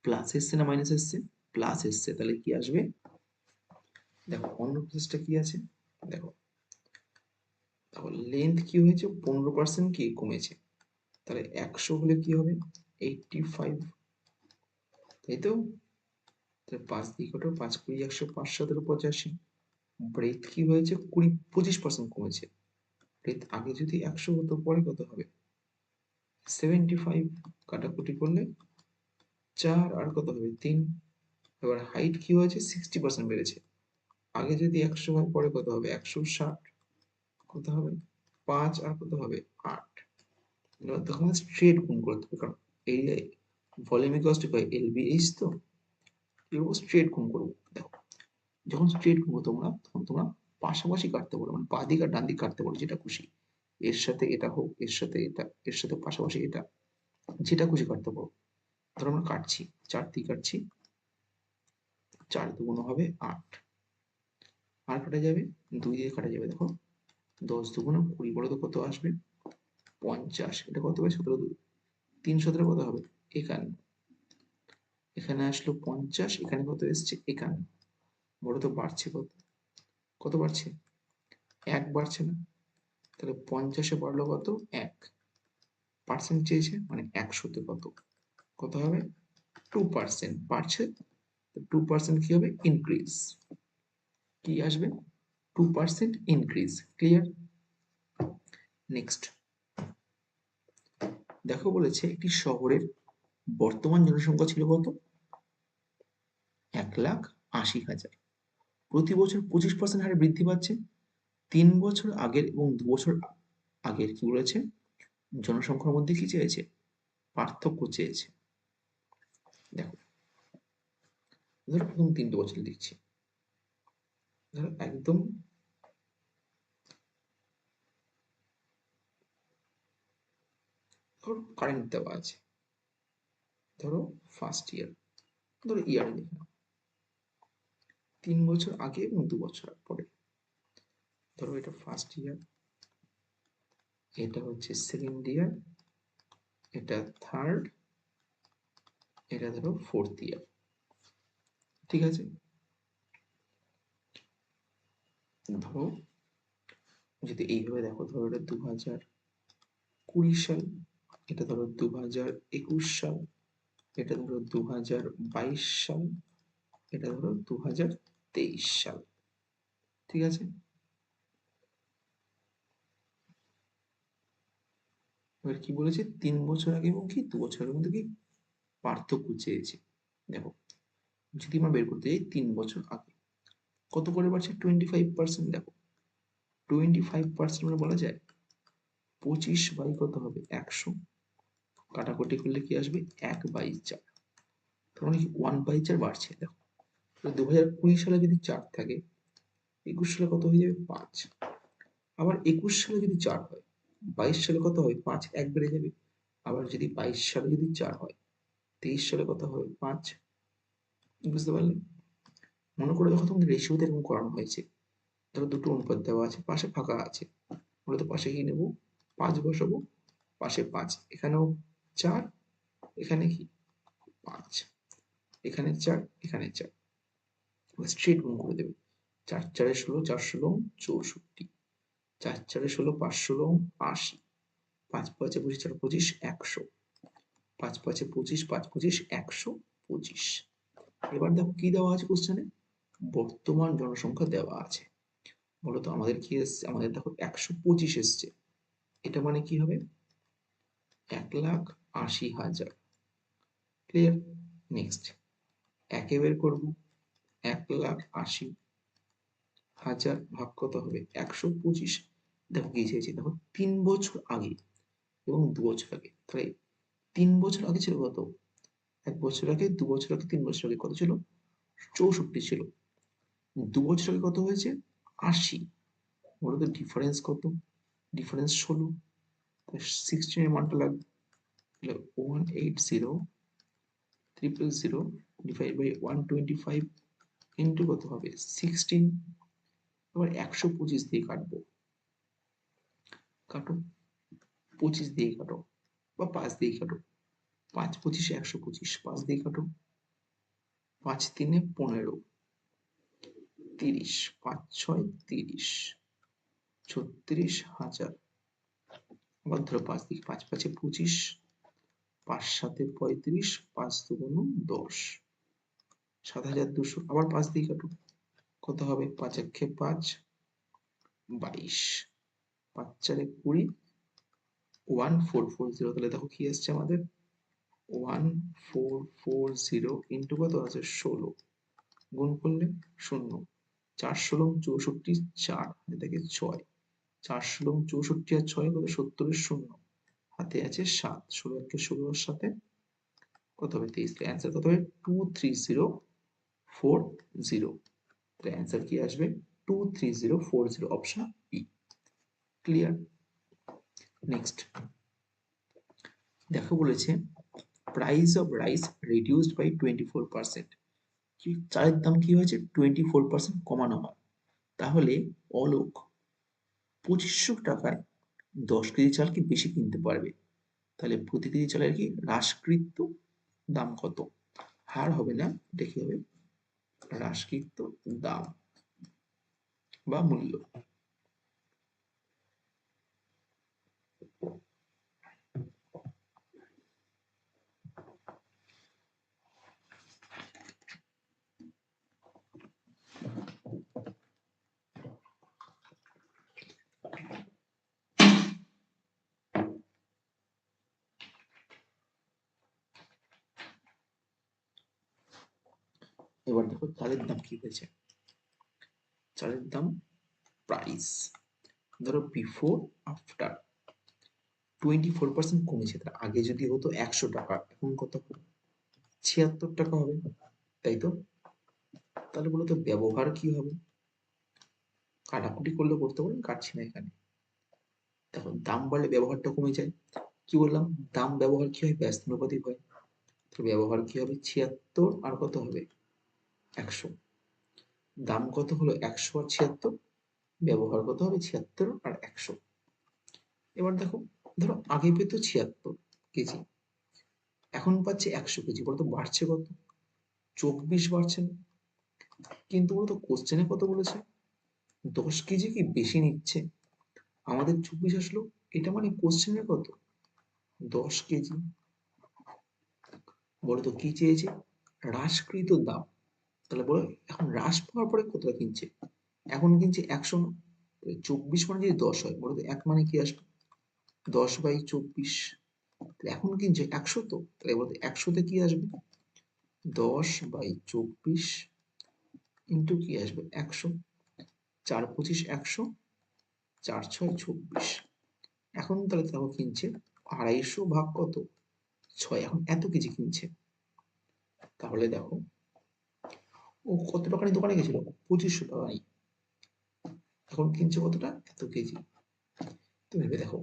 প্লাস এসছে না মাইনাস এসছে, প্লাস এসছে, তাহলে কি আসবে দেখো অন্য প্রসেসটা কি আছে, দেখো দেখো লেন্থ কি হয়েছে 15% কি কমেছে, তাহলে 100 হলে কি হবে 85, তাই তো, তাহলে 5 দিয়ে কত 5 20 100 5 17 85, ব্রেথ কি হয়েছে 25% কমেছে, ব্রেথ আগে যদি 100 হতো পরে কত হবে 75, কাটাকুটি করলে 4 আর কত হবে 3, এবার হাইট কি হয়েছে 60% বেড়েছে, আগে যদি 100 হয় পরে কত হবে 160, কত হবে 5 আর কত হবে 8, এবার তখন স্ট্রেট গুণ করতে হবে, কারণ এই ভলিউম ইকুয়ালস টু এলবিএইচ, তো এরকম স্ট্রেট গুণ করবো। দেখো যখন স্ট্রেট গুণ তোমরা তখন তোমরা পাশাপাশি কাটতে পারো, মানে বাঁ দিক আর ডান দিক কাটতে পারো যেটা খুশি, এর সাথে এটা হোক এর সাথে এটা এর সাথে পাশাপাশি এটা, যেটা খুশি কাটতে পারো। ধরো আমরা কাটছি 4 দিয়ে কাটছি, 4 দুগুণ হবে 8, আর কাটা যাবে 2 দিয়ে কাটা যাবে, দেখো 10 দুগুণ 20, বলো তো কত আসবে 50, এটা কত হবে 17 3 17 কত হবে 51, এখানে আসলো 50, এখানে কত এসছে 51, বলো তো বাড়ছে কত, কত বাড়ছে 1 বাড়ছে না, তাহলে 50-এ বাড়লো কত 1, পার্সেন্ট চেয়েছে মানে 100-তে কত, কত হবে 2% বাড়ছে, 2% কি হবে ইনক্রিজ, কি আসবে 2% ইনক্রিজ। ক্লিয়ার? নেক্সট দেখো বলেছে একটি শহরের বর্তমান জনসংখ্যা ছিল কত 1,80,000, প্রতি বছর 25% হারে বৃদ্ধি পাচ্ছে। 3 বছর আগের এবং 2 বছর আগের কি বলেছে, জনসংখ্যার মধ্যে কি চেয়েছে, পার্থক্য চেয়েছে। দেখো ধরো প্রথম 3টে বছর লিখছি, ধরো একদম ধরো কারেন্ট দেওয়া আছে, ধরো ফার্স্ট ইয়ার, ধরো ইয়ারে লিখে নাও 3 বছর আগে এবং 2 বছর পরে। ধরো এটা ফার্স্ট ইয়ার, এটা হচ্ছে সেকেন্ড ইয়ার, এটা থার্ড, এটা ধরো ফোর্থ ইয়ার। ঠিক আছে, ধরো যদি এইভাবে দেখো, ধরো এটা 2020 সাল, এটা ধরো 2021 সাল, এটা ধরো 2022 সাল, এটা ধরো 2023 সাল। ঠিক আছে, এবার কি বলেছে, 3 বছর আগে এবং কি 2 বছরের মধ্যে কি পার্থক্য চেয়েছে। দেখো যদি আমরা বের করতে যাই 3 বছর আগে কত করে বাড়ছে, 25%। দেখো 25% মানে বলা যায় 25 বাই কত হবে, 100, কাটাকুটি করলে কি আসবে, 1/4। তার মানে কি 1/4 বাড়ছে। দেখো 2020 সালে যদি 4 থাকে, 21 সালে কত হয়ে যাবে, 5। আবার 21 সালে যদি 4 হয়, 22 সালে কত হবে, 5 1 বেড়ে যাবে। আবার যদি 22 সালে যদি 4 হয়, 23 সালে কত হবে, 5। বুঝতে পারলে? মনে করে দেখো তোমাদের রেশিওতে এরকম করানো হয়েছে, ধরো দুটো অনুপাত দেওয়া আছে, পাশে ফাঁকা আছে, মূলত পাশে কি নেবো, 5 বসাবো, পাশে 5, এখানেও 4, এখানে কি 5, এখানে 4, এখানে 4, স্ট্রেট গুণ করে দেবে। 4 4 16, 4 16 64, 4 4 16, 5 16 80, 5 5 25 4 25 100, 5 5 25, 5 25 125। এবার দেখো কি দেওয়া আছে কোশ্চেনে, বর্তমান জনসংখ্যা দেওয়া আছে। বলতো আমাদের কি এসছে, আমাদের দেখো 125 এসছে, এটা মানে কি হবে, 1,80,000। ক্লিয়ার? নেক্সট একে বের করবো, 1,80,000 ভাগ কত হবে, 125। দেখো কি চেয়েছি, দেখো 3 বছর আগে এবং 2 বছর আগে, তাহলে 3 বছর আগে ছিল কত, 1 বছর আগে, 2 বছর আগে, 3 বছর আগে কত ছিল, 64 ছিল। 2 বছর আগে কত হয়েছে, 80। বলতো ডিফারেন্স কত, ডিফারেন্স 16, 16 এর মানটা লাগবে, 180,000 ডিভাইড বাই 125 ইন্টু কত হবে, 16। এবার 125 দিয়ে কাটবো, কাটো, 25 দিয়ে কাটো, বা 5 দিয়ে কাটো, 5 25 125, 5 দিয়ে কাটো, 5 3 15, 30, 5 6 30, 36,000। আবার ধরো 5 দিকে, 5 5 25, 5 7 35, 5 2 10, 7,200। আবার 5 দিয়ে কাটো, কত হবে, 5 1 5, 22, 5 4 20, 1440। তাহলে দেখো কি আসছে আমাদের, 1440 ইন্টু কত আছে, 16, গুণ করলে 0, 4 16 64, 4 এটাকে 6, 4 16 64 আর 6 কত, 70 শূন্য, হাতে আছে 7, 16 কে 16 সাথে কত হবে, 23। অ্যান্সার কত হবে, 23040। তাহলে অ্যান্সার কি আসবে, 23040, অপশন বি। ক্লিয়ার? নেক্সট দেখো বলেছে price of rice reduced by 24%। কি চালের দাম কি হয়েছে, 24% কমানো হয়, তাহলে অলোক 2500 টাকায় 10 কেজি চাল কি বেশি কিনতে পারবে, তাহলে প্রতি কেজি চালের কি হ্রাসকৃত দাম কত, হার হবে না, এটা কি হবে, হ্রাসকৃত দাম বা মূল্য। এবার দেখো চালের দাম কি হয়েছে, চালের দাম প্রাইস, ধরো বিফোর আফটার 24% কমেছে। তার আগে যদি হতো 100 টাকা, এখন কত হবে? 76 টাকা হবে, তাই তো? তাহলে বলো তো ব্যবহার কি হবে? কাটাকুটি করলে করতে পারেন, কাটছি না এখানে। দেখো দাম বাড়লে ব্যবহারটা কমে যায়। কি বললাম? দাম ব্যবহার কি হয়? ব্যস্তানুপাতিক হয়। তো ব্যবহার কি হবে? 76 আর কত হবে? 100। দাম কত হলো? 100 আর 76। ব্যবহার কত হবে? 76 আর 100। এবার দেখো, ধরো আগে পেতো 76 কেজি, এখন পাচ্ছে 100 কেজি, বলতো বাড়ছে কত? 24 বাড়ছে না? কিন্তু বলতো কোশ্চেনে কত বলেছে? 10 কেজি কি বেশি নিচ্ছে? আমাদের 24 আসলো, এটা মানে কোশ্চেনে কত? 10 কেজি। বলতো কি চেয়েছে? হ্রাসকৃত দাম। তাহলে বলো এখন হ্রাস পাওয়ার পরে কতটা কিনছে? এখন কিনছে 100 না? 24 মানে যদি 10 হয়, বলতো 1 মানে কি আসবে? 10/24। এখন কিনছে 100, তো তাহলে বলতো 100-তে কি আসবে? 10/24 ইন্টু কি আসবে? 100। 4×25 100, 4×6 = 24। এখন তাহলে দেখো কিনছে 250 ভাগ কত? 6। এখন এত কেজি কিনছে। তাহলে দেখো ও কত টাকা নিয়ে দোকানে গেছিল? 2500 টাকা নিয়ে। এখন কিনছে কতটা? এত কেজি। তুমি ভেবে দেখো,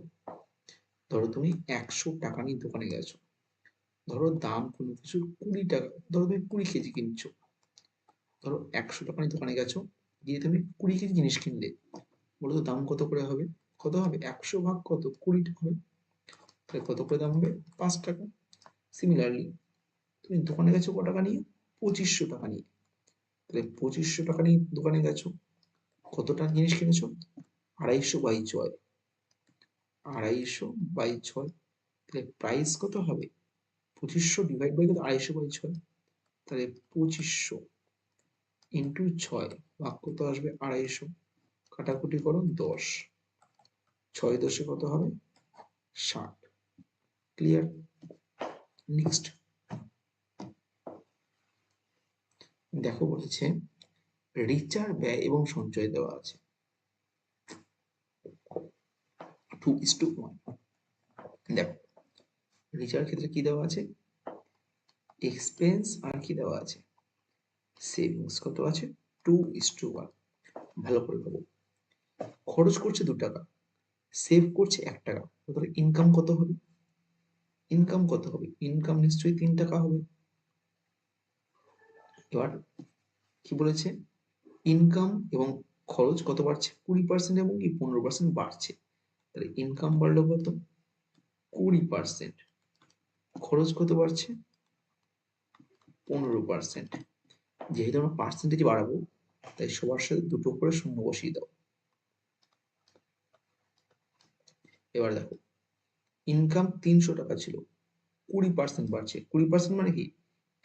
ধরো তুমি 100 টাকা নিয়ে দোকানে গেছো, ধরো দাম কোনো কিছুর 20 টাকা, ধরো তুমি 20 কেজি কিনছো। ধরো 100 টাকা নিয়ে দোকানে গেছো, গিয়ে তুমি 20 কেজি জিনিস কিনলে, বলো তো দাম কত করে হবে? কত হবে? 100 ভাগ কত? 20 হবে। তাহলে কত করে দাম হবে? 5 টাকা। সিমিলারলি তুমি দোকানে গেছো কত টাকা নিয়ে? 2500 টাকা নিয়ে। তাহলে 2500 টাকা নিয়ে দোকানে গেছো, কতটা জিনিস কিনেছো? 250/6। 250/6, তাহলে প্রাইস কত হবে? 2500 ডিভাইড বাই কত? 250/6। তাহলে 2500 ইন্টু 6 ভাগ কত আসবে? 250। কাটাকুটি করো 10, 6×10 কত হবে? 60। ক্লিয়ার? নেক্সট দেখো, বলেছে রিচার ব্যয় এবং সঞ্চয় দেওয়া আছে 2:1। দেখো রিচার ক্ষেত্রে কি দেওয়া আছে? এক্সপেন্স আর কি দেওয়া আছে? সেভিংস কত আছে? 2:1। ভালো করে ভাবো, খরচ করছে 2 টাকা, সেভ করছে 1 টাকা, তাহলে ইনকাম কত হবে? ইনকাম কত হবে? ইনকাম নিশ্চয়ই 3 টাকা হবে। এবার কি বলেছে? ইনকাম এবং খরচ কত বাড়ছে? 20% এবং কি 15% বাড়ছে। তাহলে ইনকাম বাড়লো কত? 20%। খরচ কত বাড়ছে? 15%। যেহেতু আমরা পার্সেন্টেজ বাড়াবো, তাই সবার সাথে দুটো করে শূন্য বসিয়ে দাও। এবার দেখো, ইনকাম 300 টাকা ছিল, 20% বাড়ছে। 20% মানে কি?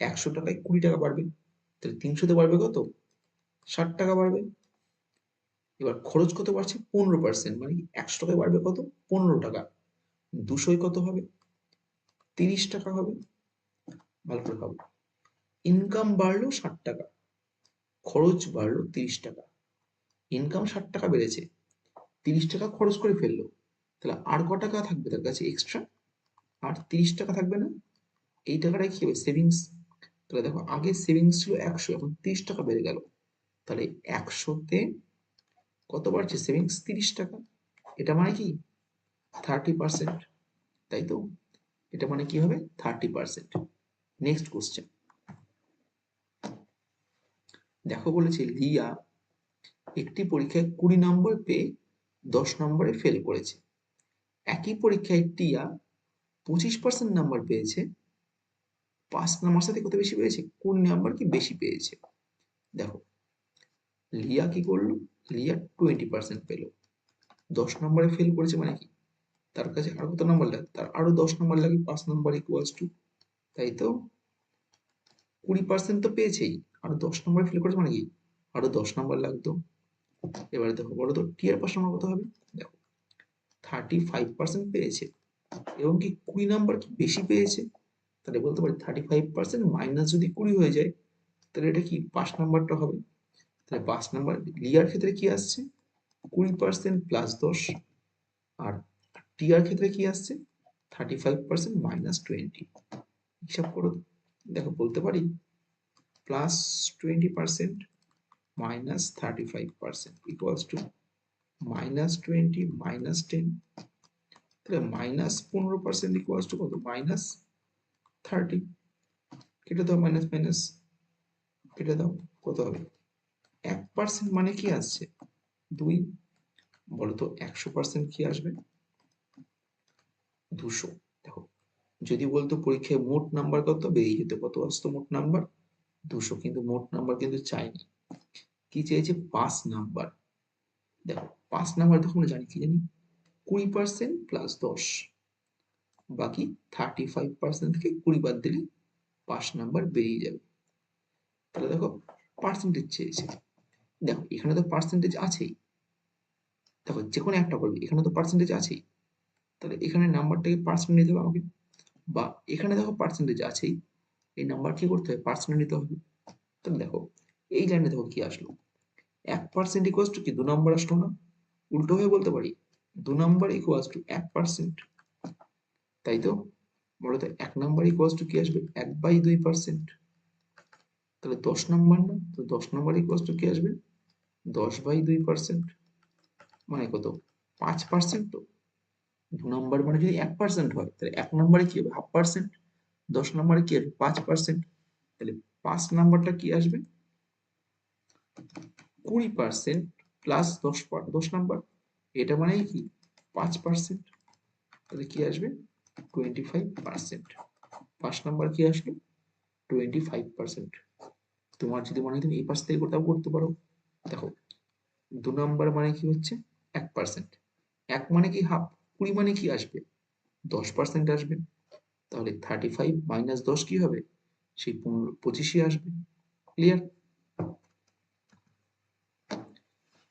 100 টাকায় 20 টাকা বাড়বে, তাহলে 300-তে বাড়বে কত? 60 টাকা বাড়বে। এবার খরচ কত বাড়ছে? 15%, মানে কি 100 টাকায় বাড়বে কত? 15 টাকা। 200-য় কত হবে? 30 টাকা হবে। ভালো করে ভাবো, ইনকাম বাড়লো 60 টাকা, খরচ বাড়লো 30 টাকা। ইনকাম 60 টাকা বেড়েছে, 30 টাকা খরচ করে ফেললো, তাহলে আর ক টাকা থাকবে তার কাছে এক্সট্রা? আর 30 টাকা থাকবে না? এই টাকাটাই কি হবে? সেভিংস। তাহলে দেখো আগে সেভিংস ছিল 100, এখন 30 টাকা বেড়ে গেল, তাহলে 100-তে কত বাড়ছে? সেভিংস 30 টাকা। এটা মানে কি 30%, তাই তো? এটা মানে কি হবে? 30%। নেক্সট কোশ্চেন দেখো, বলেছে লিয়া একটি পরীক্ষায় 20 নম্বর পেয়ে 10 নম্বরে ফেল করেছে। একই পরীক্ষায় টিয়া 25% নাম্বার পেয়েছে, 5 নাম্বার সাথে কত বেশি পেয়েছে? 20 নাম্বার কি বেশি পেয়েছে। দেখো লিয়া কি করলো? লিয়া 20% পেল, 10 নম্বরে ফেল করেছে, মানে কি তার কাছে আর কত নাম্বার লাগে? তার আরো 10 নাম্বার লাগে, 5 নাম্বার ইকুয়ালস টু, তাই তো? 20% তো পেয়েছেই, আরো 10 নম্বরে ফেল করেছে, মানে কি আরো 10 নাম্বার লাগতো। এবারে দেখো বলো তো টি এর 5 নাম্বার কত হবে? দেখো 35% পেয়েছে এবং কি 20 নাম্বার কি বেশি পেয়েছে, তাহলে বলতে পারি 35% মাইনাস যদি 20 হয়ে যায়, তাহলে এটা কি 5 নাম্বারটা হবে। তাহলে 5 নাম্বার লিয়ার ক্ষেত্রে কি আসছে 20% প্লাস 10, আর টিয়ার ক্ষেত্রে কি আসছে 35% মাইনাস 20। হিসাব করো, দেখো বলতে পারি plus 20% minus 35% equals to minus 20 minus 10, তাহলে মাইনাস 15% ইকুয়ালস টু কত মাইনাস 30। কেটে দাও মাইনাস মাইনাস, কেটে দাও, কত হবে 1% মানে কি আসছে 2। বলতো 100% কি আসবে 200। দেখো যদি বলতো পরীক্ষায় মোট নাম্বার কত বেরিয়ে যেত, কত আসতো মোট নাম্বার 200, কিন্তু মোট নাম্বার কিন্তু চাইনি, কি চেয়েছে 5 নাম্বার। দেখো 5 নাম্বার দেখো আমরা জানি কি জানি 20% প্লাস 10, বাকি 35% থেকে 20 বাদ দিলে 5 নাম্বার বেরিয়ে যাবে। তাহলে দেখো পার্সেন্টেজ চেয়েছে, দেখো এখানে তো পার্সেন্টেজ আছেই, দেখো যে কোনো একটা করবে, এখানে তো পার্সেন্টেজ আছেই, তাহলে এখানে নাম্বারটাকে পার্সেন্ট নিতে হবে আমাকে, বা এখানে দেখো পার্সেন্টেজ আছেই, এই নাম্বার কি করতে হবে পার্সেন্ট নিতে হবে। তাহলে দেখো এই লাইনে দেখো কি আসলো 1% ইকুয়ালস টু কি 2 নাম্বার আসলো না, উল্টো হয়ে বলতে পারি 2 নাম্বার ইকুয়ালস টু 1%, তাই তো বলতো 1 নাম্বার ইকুয়ালস টু কি আসবে 1/2%, তাহলে 10 নাম্বার না, তো 10 নাম্বার ইকুয়ালস টু কি আসবে 10/2%, মানে কত 5%। তো 2 নাম্বার মানে যদি 1% হয় তাহলে 1 নাম্বারে কি হবে 1/2%, 10 নাম্বারে কি হবে 5%, তাহলে 5 নাম্বারটা কি আসবে 20% প্লাস 10 নাম্বার, এটা মানে কি 5%, তাহলে কি আসবে 25%। 5 নাম্বার কি আসলো 25%। তোমার যদি মনে হয় তুমি এই পাশ থেকে কোথাও করতে পারো। দেখো 2 নাম্বার মানে কি হচ্ছে 1%, 1 মানে কি হাফ, 20 মানে কি আসবে 10% আসবে, তাহলে 35 মাইনাস 10 কি হবে সেই 25ই আসবে। ক্লিয়ার?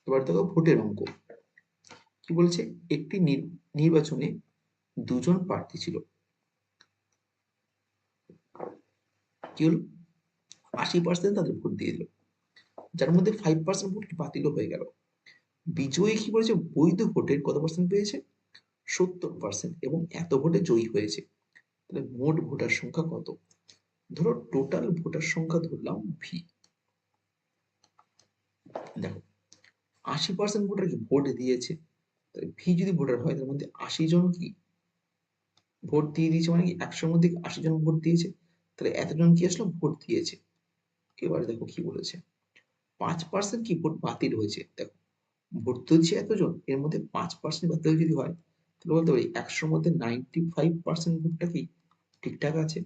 এবার দেখো ভোটের অঙ্ক কি বলছে, একটি নির্বাচনে দুজন প্রার্থী ছিল, কি হলো 80% তাদের ভোট দিয়ে দিল, যার মধ্যে 5% ভোট বাতিল হয়ে গেল। বিজয়ী কি বলেছে বৈধ ভোটের কত পার্সেন্ট পেয়েছে 70%, এবং এত ভোটে জয়ী হয়েছে। তাহলে মোট ভোটার সংখ্যা কত, ধরো টোটাল ভোটার সংখ্যা ধরলাম ভি। দেখো 80% ভোটার কি ভোট দিয়েছে, তাহলে ভি যদি ভোটার হয় তার মধ্যে 80 জন কি ভোট দিয়ে দিয়েছে, মানে কি 100-র মধ্যে 80 জন ভোট দিয়েছে, তাহলে এতজন কি আসলো ভোট দিয়েছে। এবারে দেখো কি বলেছে 5% কি ভোট বাতিল হয়েছে। দেখো ভোট তো দিচ্ছে এতজন, এর মধ্যে 5% বাতিল যদি হয় তাহলে বলতে পারি 100-র মধ্যে 95% ভোটটা কি ঠিকঠাক আছে।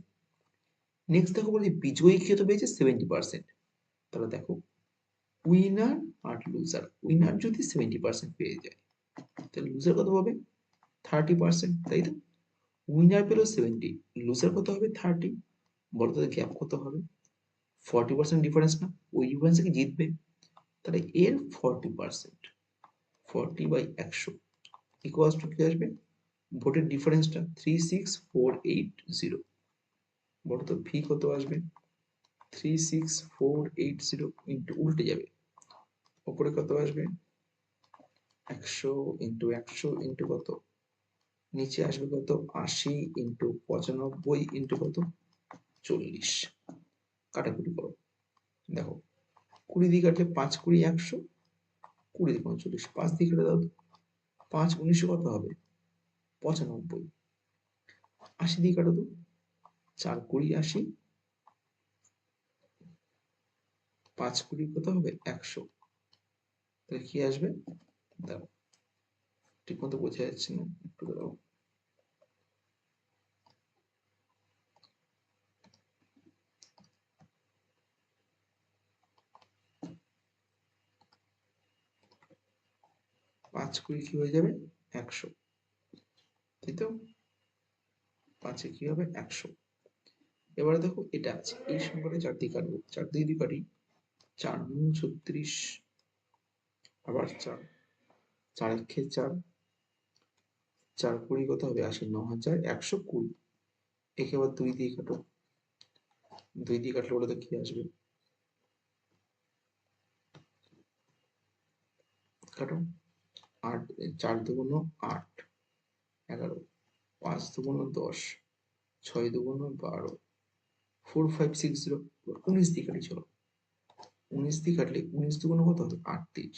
নেক্সট দেখো বলছি বিজয়ী কি হতে পেয়েছে 70%, তাহলে দেখো উইনার আর লুজার, উইনার যদি 70% পেয়ে যায় তাহলে লুজার কত পাবে 30%, তাই তো উইনার পেলো 70, লুজার কত হবে 30, বলো তো গ্যাপ কত হবে 40% ডিফারেন্স না, ওই ডিফারেন্সে কি জিতবে, তাহলে এর 40%, 40/100 ইকুয়ালস টু কি আসবে ভোটের ডিফারেন্সটা 36480, বলো তো ভি কত আসবে 36480 ইন্টু উল্টে যাবে, উপরে কত আসবে 100 ইন্টু 100 ইন্টু কত, নিচে আসবে কত 80 ইন্টু 95 ইন্টু কত 40, কাটাকুটি করো। দেখো 20 দিয়ে কাটলে 5×20 100, 20 দিয়ে 39, 5 দিয়ে কেটে দাও, 5×19 কত হবে 95, 80 দিয়ে কাটো তো 4×20 80, 5×20 কত হবে 100, তাহলে কি আসবে, দাও ঠিক মতো বোঝা যাচ্ছে না, একটু দাও 5×20 কি হয়ে যাবে 100, তাই তো 5 কি হবে 100। এবারে দেখো এটা আছে এই সংখ্যাটা 4 দিয়ে কাটবো, 4 দিয়ে যদি কাটি 4×9 36, আবার 4, 4×1 4, 4×20 কত হবে 80, 9120, একে আবার 2 দিয়ে কাটো, 2 দিয়ে কাটলে বলে তো কি আসবে কাটো। 8 4 দুগুণ 8 11 5 দুগুণ 10 6 দুগুণ 12 4 5 6 0 19 দিয়ে কাটি। চলো 19 দিয়ে কাটলে 19 দুগুণ কত হবে 38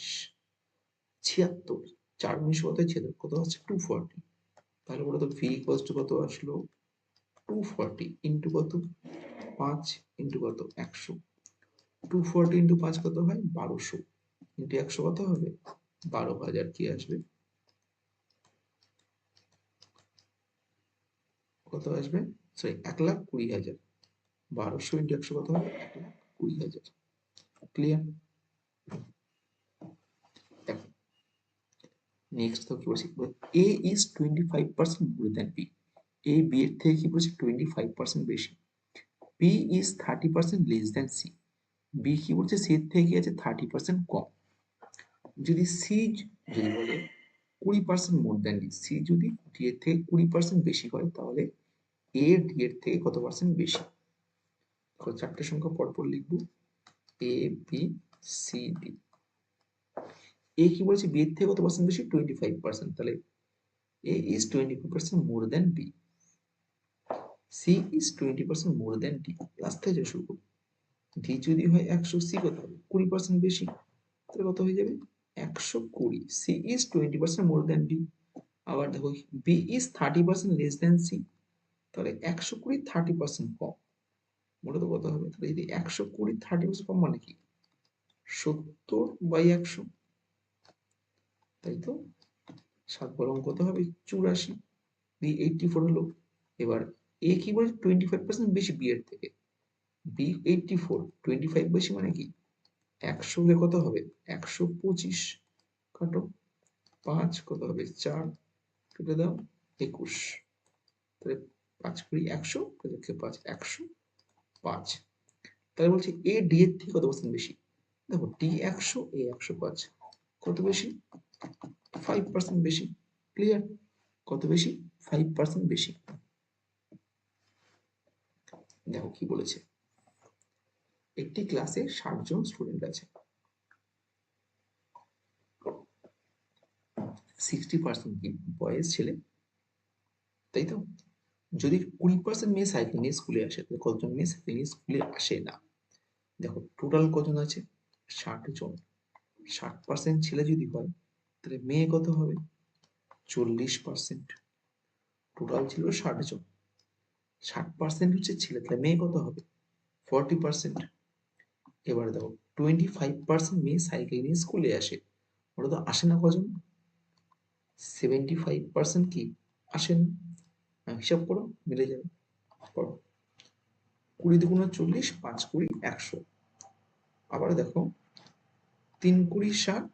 76 4 19 কত হচ্ছে কত হচ্ছে 240। তাহলে বলো তো ভি ইকুয়ালস টু কত আসলো 240 ইন্টু কত 5 ইন্টু কত 100। 240 ইন্টু 5 কত হয় 1200 ইন্টু 100 কত হবে 12,000 কি আসবে কত আসবে সরি 1,20,000। 1200 ইন্টু 100 কত হবে 1,20,000। ক্লিয়ার। দেখো নেক্সট তো কি বলছি A is 25% more than B. A B এর থেকে কি বলছে 25% বেশি। B is 30% less than C. B কি বলছে সি এর থেকে কি আছে 30% কম। যদি সি যদি বলে 20% মোর দ্যান ডি, সি যদি ডি এর থেকে 20% বেশি হয় তাহলে এ ডি এর থেকে কত পার্সেন্ট বেশি। চারটে সংখ্যা পরপর লিখবো এ বি সি ডি। এ কি বলছে বি এর থেকে কত পার্সেন্ট বেশি 25%, তাহলে A is 25% more than B, C is 20% more than D. Last থেকে শুরু করবো। ডি যদি হয় 100, সি কত হবে 20% বেশি, তাহলে কত হয়ে যাবে 120। C is 20% more than D. আবার দেখো B is 30% less than C, তাহলে 120 30% কম। মূলত কত হবে তাহলে যদি 120 30% কম মানে কি 70/100, তাই তো 7 বরং কত হবে 84। বি 84 হলো। এবার এ কি বলে 25% বেশি বি এর থেকে, বি 84 25 বেশি মানে কি 100 কে কত হবে 125 কাটো 5 কত হবে 4 কেটে দাও 21। তাহলে 5 কুড়ি 100 5 105। তাহলে বলছে এ ডি এর থেকে কত পার্সেন্ট বেশি। দেখো ডি 100 এ 105 কত বেশি 5% বেশি। ক্লিয়ার। কত বেশি 5% বেশি। দেখো কি বলেছে একটি ক্লাসে 60 জন স্টুডেন্ট আছে, 60% কি বয়েজ ছেলে, তাই তো। যদি 20% মেয়ে সাইকেল নিয়ে স্কুলে আসে তাহলে কতজন মেয়ে সাইকেল নিয়ে স্কুলে আসে না। দেখো টোটাল কজন আছে 60 জন। 60% ছেলে যদি হয় তাহলে মেয়ে কত হবে 40%। টোটাল ছিল 60 জন, 60% হচ্ছে ছেলে, তাহলে মেয়ে কত হবে 40%। এবার দেখো 25% মেয়ে সাইকেল নিয়ে স্কুলে আসে, ওরা তো আসে না কজন 75% কি আসেন। হিসাব করো মিলে যাবে। করো 20 দুগুণ 40 5 কুড়ি 100। আবার দেখো 3 কুড়ি 60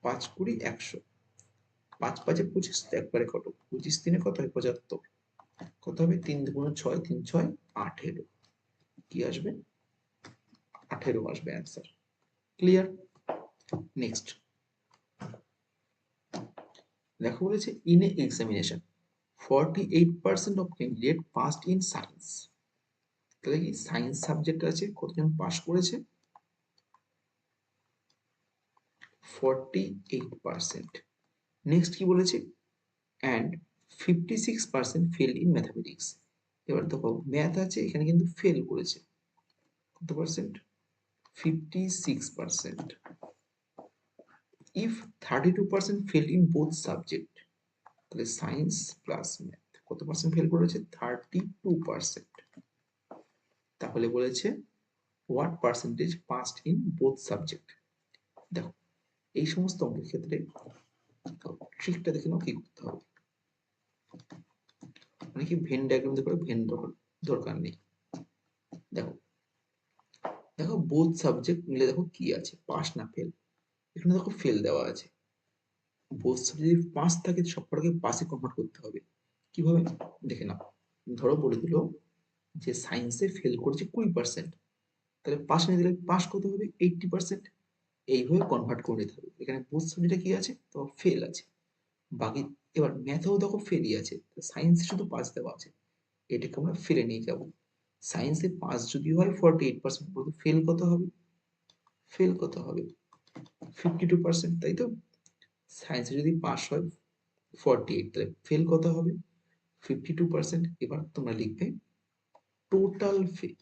5 কুড়ি 100। 5 5 25 একবারে কত 25 3 কত হয় 75। কত হবে 3 দুগুণ 6 3 6 18। কি আসবে 18 আসবে অ্যান্সার। ক্লিয়ার। নেক্সট দেখো বলেছে in a examination 48% of candidate passed in science. তাহলে কি সায়েন্স সাবজেক্ট আছে কতজন পাস করেছে 48%। নেক্সট কি বলেছে অ্যান্ড 56% ফেল ইন ম্যাথামেটিক্স। এবার দেখো ম্যাথ আছে এখানে কিন্তু ফেল করেছে কত percent 56%। If 32% fail in both subject, তাহলে সায়েন্স প্লাস ম্যাথ কত পার্সেন্ট ফেল করেছে 32%। তাহলে বলেছে what percentage passed in both subject. দেখো এই সমস্ত অঙ্কের ক্ষেত্রে ট্রিকটা দেখে নাও কি করতে হবে। অনেকে ভেন ডায়াগ্রাম দিয়ে করে, ভেন দরকার নেই। দেখো দেখো বোথ সাবজেক্ট মিলে দেখো কি আছে পাস না ফেল। এখানে দেখো ফেল দেওয়া আছে। বোথ সাবজেক্ট যদি পাস থাকে সবকটাকে পাসে কনভার্ট করতে হবে। কিভাবে দেখে নাও। ধরো বলে দিল যে সায়েন্সে ফেল করেছে 20%, তাহলে পাস নিয়ে দিলে পাস কত হবে 80%। এইভাবে কনভার্ট করে নিতে হবে। এখানে বোথ সাবজেক্টে কি আছে তো ফেল আছে বাকি। এবার ম্যাথেও দেখো ফেলই আছে, সায়েন্সে শুধু পাস দেওয়া আছে, এটাকে আমরা ফেলে নিয়ে যাব। সায়েন্সে পাস যদি হয় 48%, ফেল কত হবে ফেল কত হবে 52%, তাই তো? সায়েন্সে যদি পাস হয় 48, তাহলে ফেল কত হবে? 52%। এবার তোমরা লিখবে টোটাল ফেল।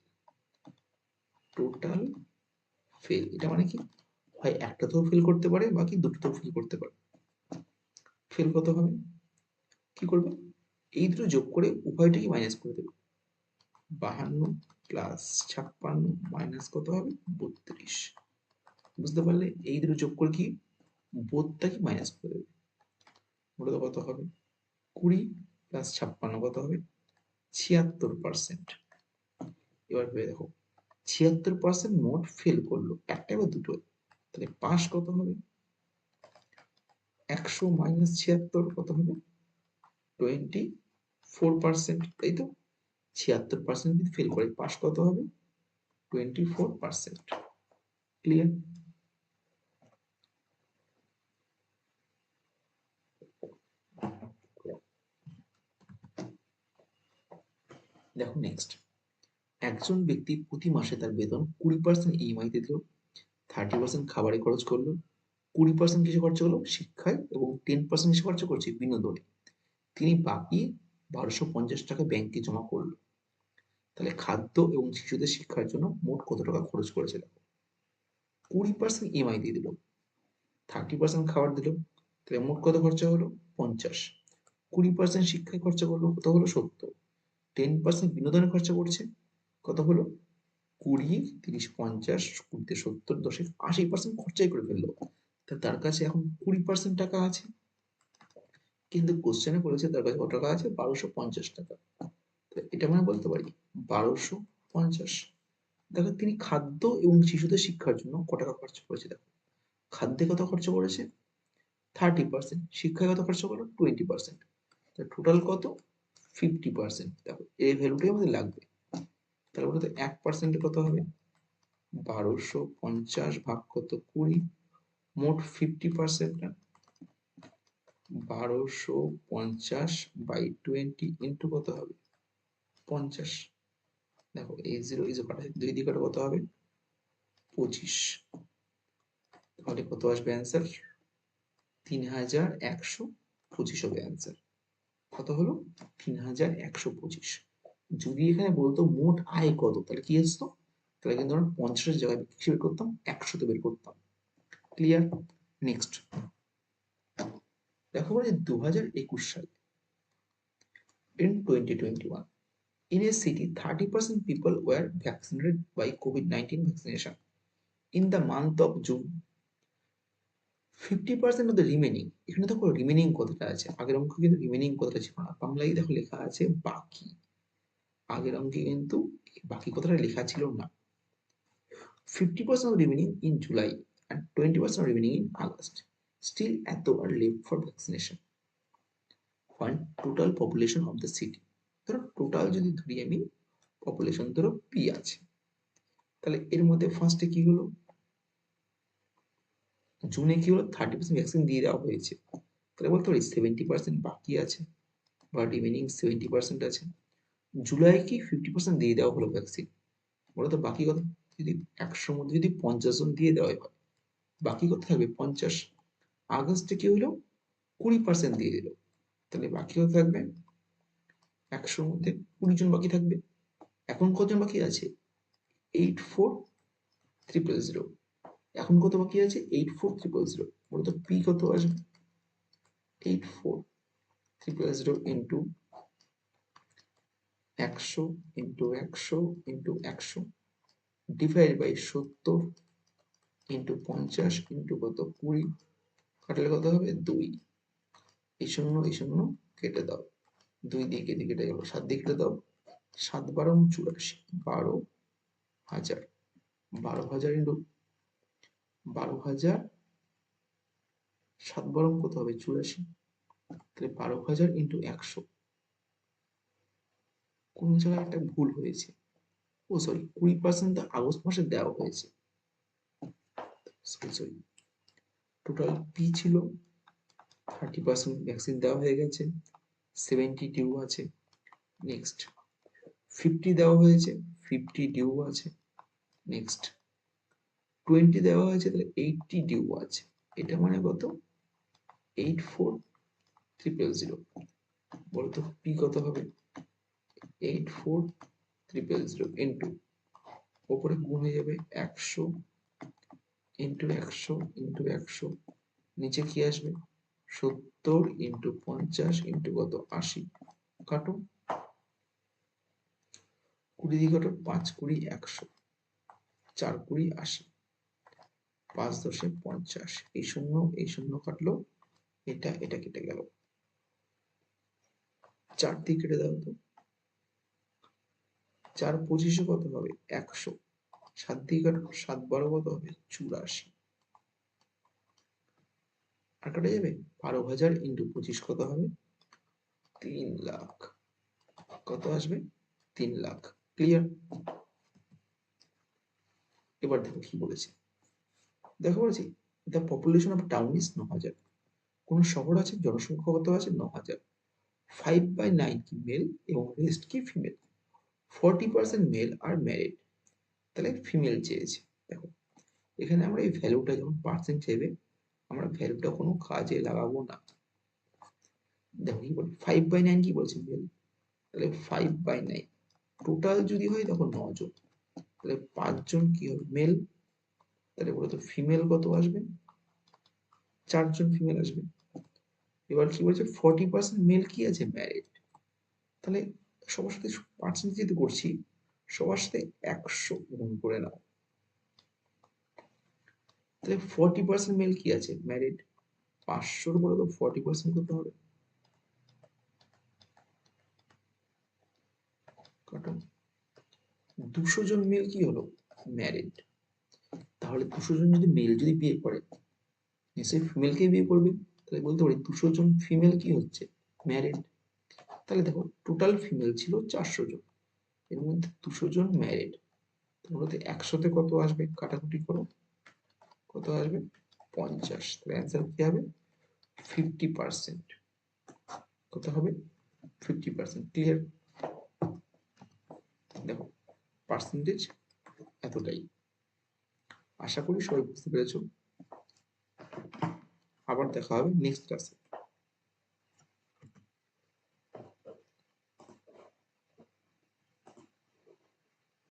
টোটাল ফেল এটা মানে কি? হয় একটাতেও ফেল করতে পারে, বাকি দুটোতেও ফেল করতে পারে। ফেল কত হবে? কি করবে? এই দুটো যোগ করে উভয়টাকে মাইনাস করে দেবে। 52 প্লাস 56 মাইনাস কত হবে? 32। বুঝতে পারলে? এই দুটো যোগ করে কি বোধটাকে মাইনাস করে দেবে। ওটা কত হবে? 20 প্লাস 56 কত হবে? 76%। এবার ভেবে দেখো, 76% মোট ফেল করলো, একটা বা দুটো, তাহলে পাস কত হবে? 100 মাইনাস 76 কত হবে? 24%, তাই তো? 76% যদি ফেল করে, পাস কত হবে? 24%। ক্লিয়ার? দেখো নেক্সট, একজন ব্যক্তি প্রতি মাসে তার বেতন 20% ইএমআই তে দিল, 30% খাবারে খরচ করলো, 20% কিসে খরচ করলো? শিক্ষায়, এবং 10% কিসে খরচ করছে? বিনোদনে। তিনি বাকি 1250 টাকা ব্যাংকে জমা করলো। তাহলে খাদ্য এবং শিশুদের শিক্ষার জন্য মোট কত টাকা খরচ করেছে? দেখো, 20% ইএমআই দিয়ে দিল, 30% খাবার দিল, তাহলে মোট কত খরচা হলো? 50। 20% শিক্ষায় খরচা করলো, কত হলো? 70। 10% বিনোদনে খরচা করছে, কত হলো? 20, 30, 50, 20 70, 10 80% খরচাই করে ফেললো। তার কাছে এখন 20% টাকা আছে, কিন্তু কোশ্চেনে বলেছে তার কাছে কত টাকা আছে? 1250 টাকা। এটা মানে বলতে পারি 1250। দেখো তিনি খাদ্য এবং শিশুদের শিক্ষার জন্য কত টাকা খরচ করেছে। দেখো, খাদ্যে কত খরচ করেছে? 30%। শিক্ষায় কত খরচ করলো? 20%। টোটাল কত? 50%। দেখো এই ভ্যালুটাই আমাদের লাগবে। তাহলে বলতো 1% কত হবে? 1250 ভাগ কত? 20, মোট 50% না? 1250 বাই 20 ইন্টু কত হবে? 50। দেখো এই জিরো ইজো কাটা, দুই দিকে কত হবে? 25। তাহলে কত আসবে অ্যান্সার? 3125 হবে অ্যান্সার। কত হলো? 3125। যদি এখানে বলতো মোট আয় কত, তাহলে কি আসতো? তাহলে কিন্তু আমরা 50-এর জায়গায় কি বের করতাম? 100 বের করতাম। ক্লিয়ার? নেক্সট দেখো, বলে 2021 সাল, in 2021, in a city 30% people were vaccinated by COVID-19 vaccination. In the month of June, 50% of the remaining, এখানে দেখো রিমেনিং কথাটা আছে, আগের অঙ্ক কিন্তু রিমেনিং কথাটা ছিল না, বাংলায় দেখো লেখা আছে বাকি। আগের অঙ্কে কিন্তু বাকি কথাটা লেখা ছিল না। 50% of remaining in July and 20% remaining in August. Still এত are left for vaccination. One total population of the city. ধরো টোটাল যদি ধরি আমি পপুলেশন, ধরো পি আছে, তাহলে এর মধ্যে ফার্স্টে কি হলো? জুনে কি হলো? 30% ভ্যাকসিন দিয়ে দেওয়া হয়েছে, তাহলে বলতে পারি 70% বাকি আছে, বা রিমেনিং 70% আছে। জুলাই কি 50% দিয়ে দেওয়া হলো ভ্যাকসিন, বলতো বাকি কত? যদি 100 মধ্যে যদি 50 জন দিয়ে দেওয়া হয়, বাকি কত থাকবে? 50। আগস্টে কি হলো? 20% দিয়ে দিল, তাহলে বাকি কত থাকবে? 100 মধ্যে 20 জন বাকি থাকবে। এখন কতজন বাকি আছে? 84000। এখন কত বাকি আছে? 84000। বলতো পি কত আসবে? 84000 into 100 into 100 into 100 divide by 70 into 50 into কত? 20, কাটলে কত হবে? 2। এই শূন্য এই শূন্য কেটে দাও, 2 দিয়ে কেটে কেটে গেল, 7 দিয়ে কেটে দাও, 7 12 84, 12,000। 12,000 ইন্টু 12,000, 7 12 কত হবে? 84। তাহলে 12,000 ইন্টু 100। কোন জায়গায় একটা ভুল হয়েছে, ও সরি, 20% তো আগস্ট মাসে দেওয়া হয়েছে, সরি সরি। টোটাল পি ছিল 30% ভ্যাকসিন দেওয়া হয়ে গেছে, 70 ডিউ আছে। নেক্সট 50 দেওয়া হয়েছে, 50 ডিউ আছে। নেক্সট 20 দেওয়া হয়েছে, তাহলে 80 ডিউ আছে। এটা মানে কত? 84300। বলতো পি কত হবে? 84300 ইন্টু, ওপরে গুণ হয়ে যাবে 100 ইন্টু 100 ইন্টু 100, নিচে কি আসবে? 70 ইন্টু 50 ইন্টু কত? 80। কাটো, 20 দিয়ে কাটো, 5 20 100, 4 20 80, 5 10 50। এই শূন্য কাটলো, এটা এটা কেটে গেল। 4 দিয়ে কেটে দাও তো, 4 25 কত হবে? 100। 7 দিয়ে কাটো, 7 12 কত হবে? 84। আর কাটা যাবে? 12,000 ইন্টু 25 কত হবে? 3 লাখ। কত আসবে? 3 লাখ। ক্লিয়ার? এবার দেখো কি বলেছে। দেখো বলেছি the population of town is 9,000। কোন শহর আছে, জনসংখ্যা কত আছে? 9,000। 5/9 কি মেল এবং রেস্ট কি ফিমেল। 40% মেল আর ম্যারিড, তাহলে ফিমেল চেয়েছে। দেখো এখানে আমরা এই ভ্যালুটা যখন পার্সেন্ট চাইবে, আমরা ভ্যালুটা কোনো কাজে লাগাবো না। দেখো কি বলে, 5/9 কি বলছে? মেল, তাহলে 5/9 টোটাল যদি হয় তখন 9 জন, তাহলে 5 জন কি হবে? মেল। তাহলে বলতো ফিমেল কত আসবে? 4 জন ফিমেল আসবে। এবার কি বলছে? 40% মেল কি আছে? ম্যারিড। তাহলে সবার সাথে পার্সেন্টেজ যেহেতু করছি, সবার সাথে 100 গুণ করে নাও। তাহলে 40% মেল কি আছে? ম্যারিড। 500 বলে তো 40% করতে হবে। কাটো, 200 জন মেল কি হলো? ম্যারিড। তাহলে 200 জন যদি মেল যদি বিয়ে করে, নিশ্চয়ই ফিমেলকে বিয়ে করবে। তাহলে বলতে পারি 200 জন ফিমেল কি হচ্ছে? ম্যারিড। তাহলে দেখো টোটাল ফিমেল ছিল 400 জন, এর মধ্যে 200 জন ম্যারিড। তাহলে 100তে কত আসবে? কাটাকুটি করো, কত আসবে? 50। তাহলে অ্যান্সার কি হবে? 50%। কত হবে? 50%। ক্লিয়ার? দেখো পার্সেন্টেজ এতটাই। আশা করি সবাই বুঝতে পেরেছো। আবার দেখা হবে নেক্সট ক্লাসে।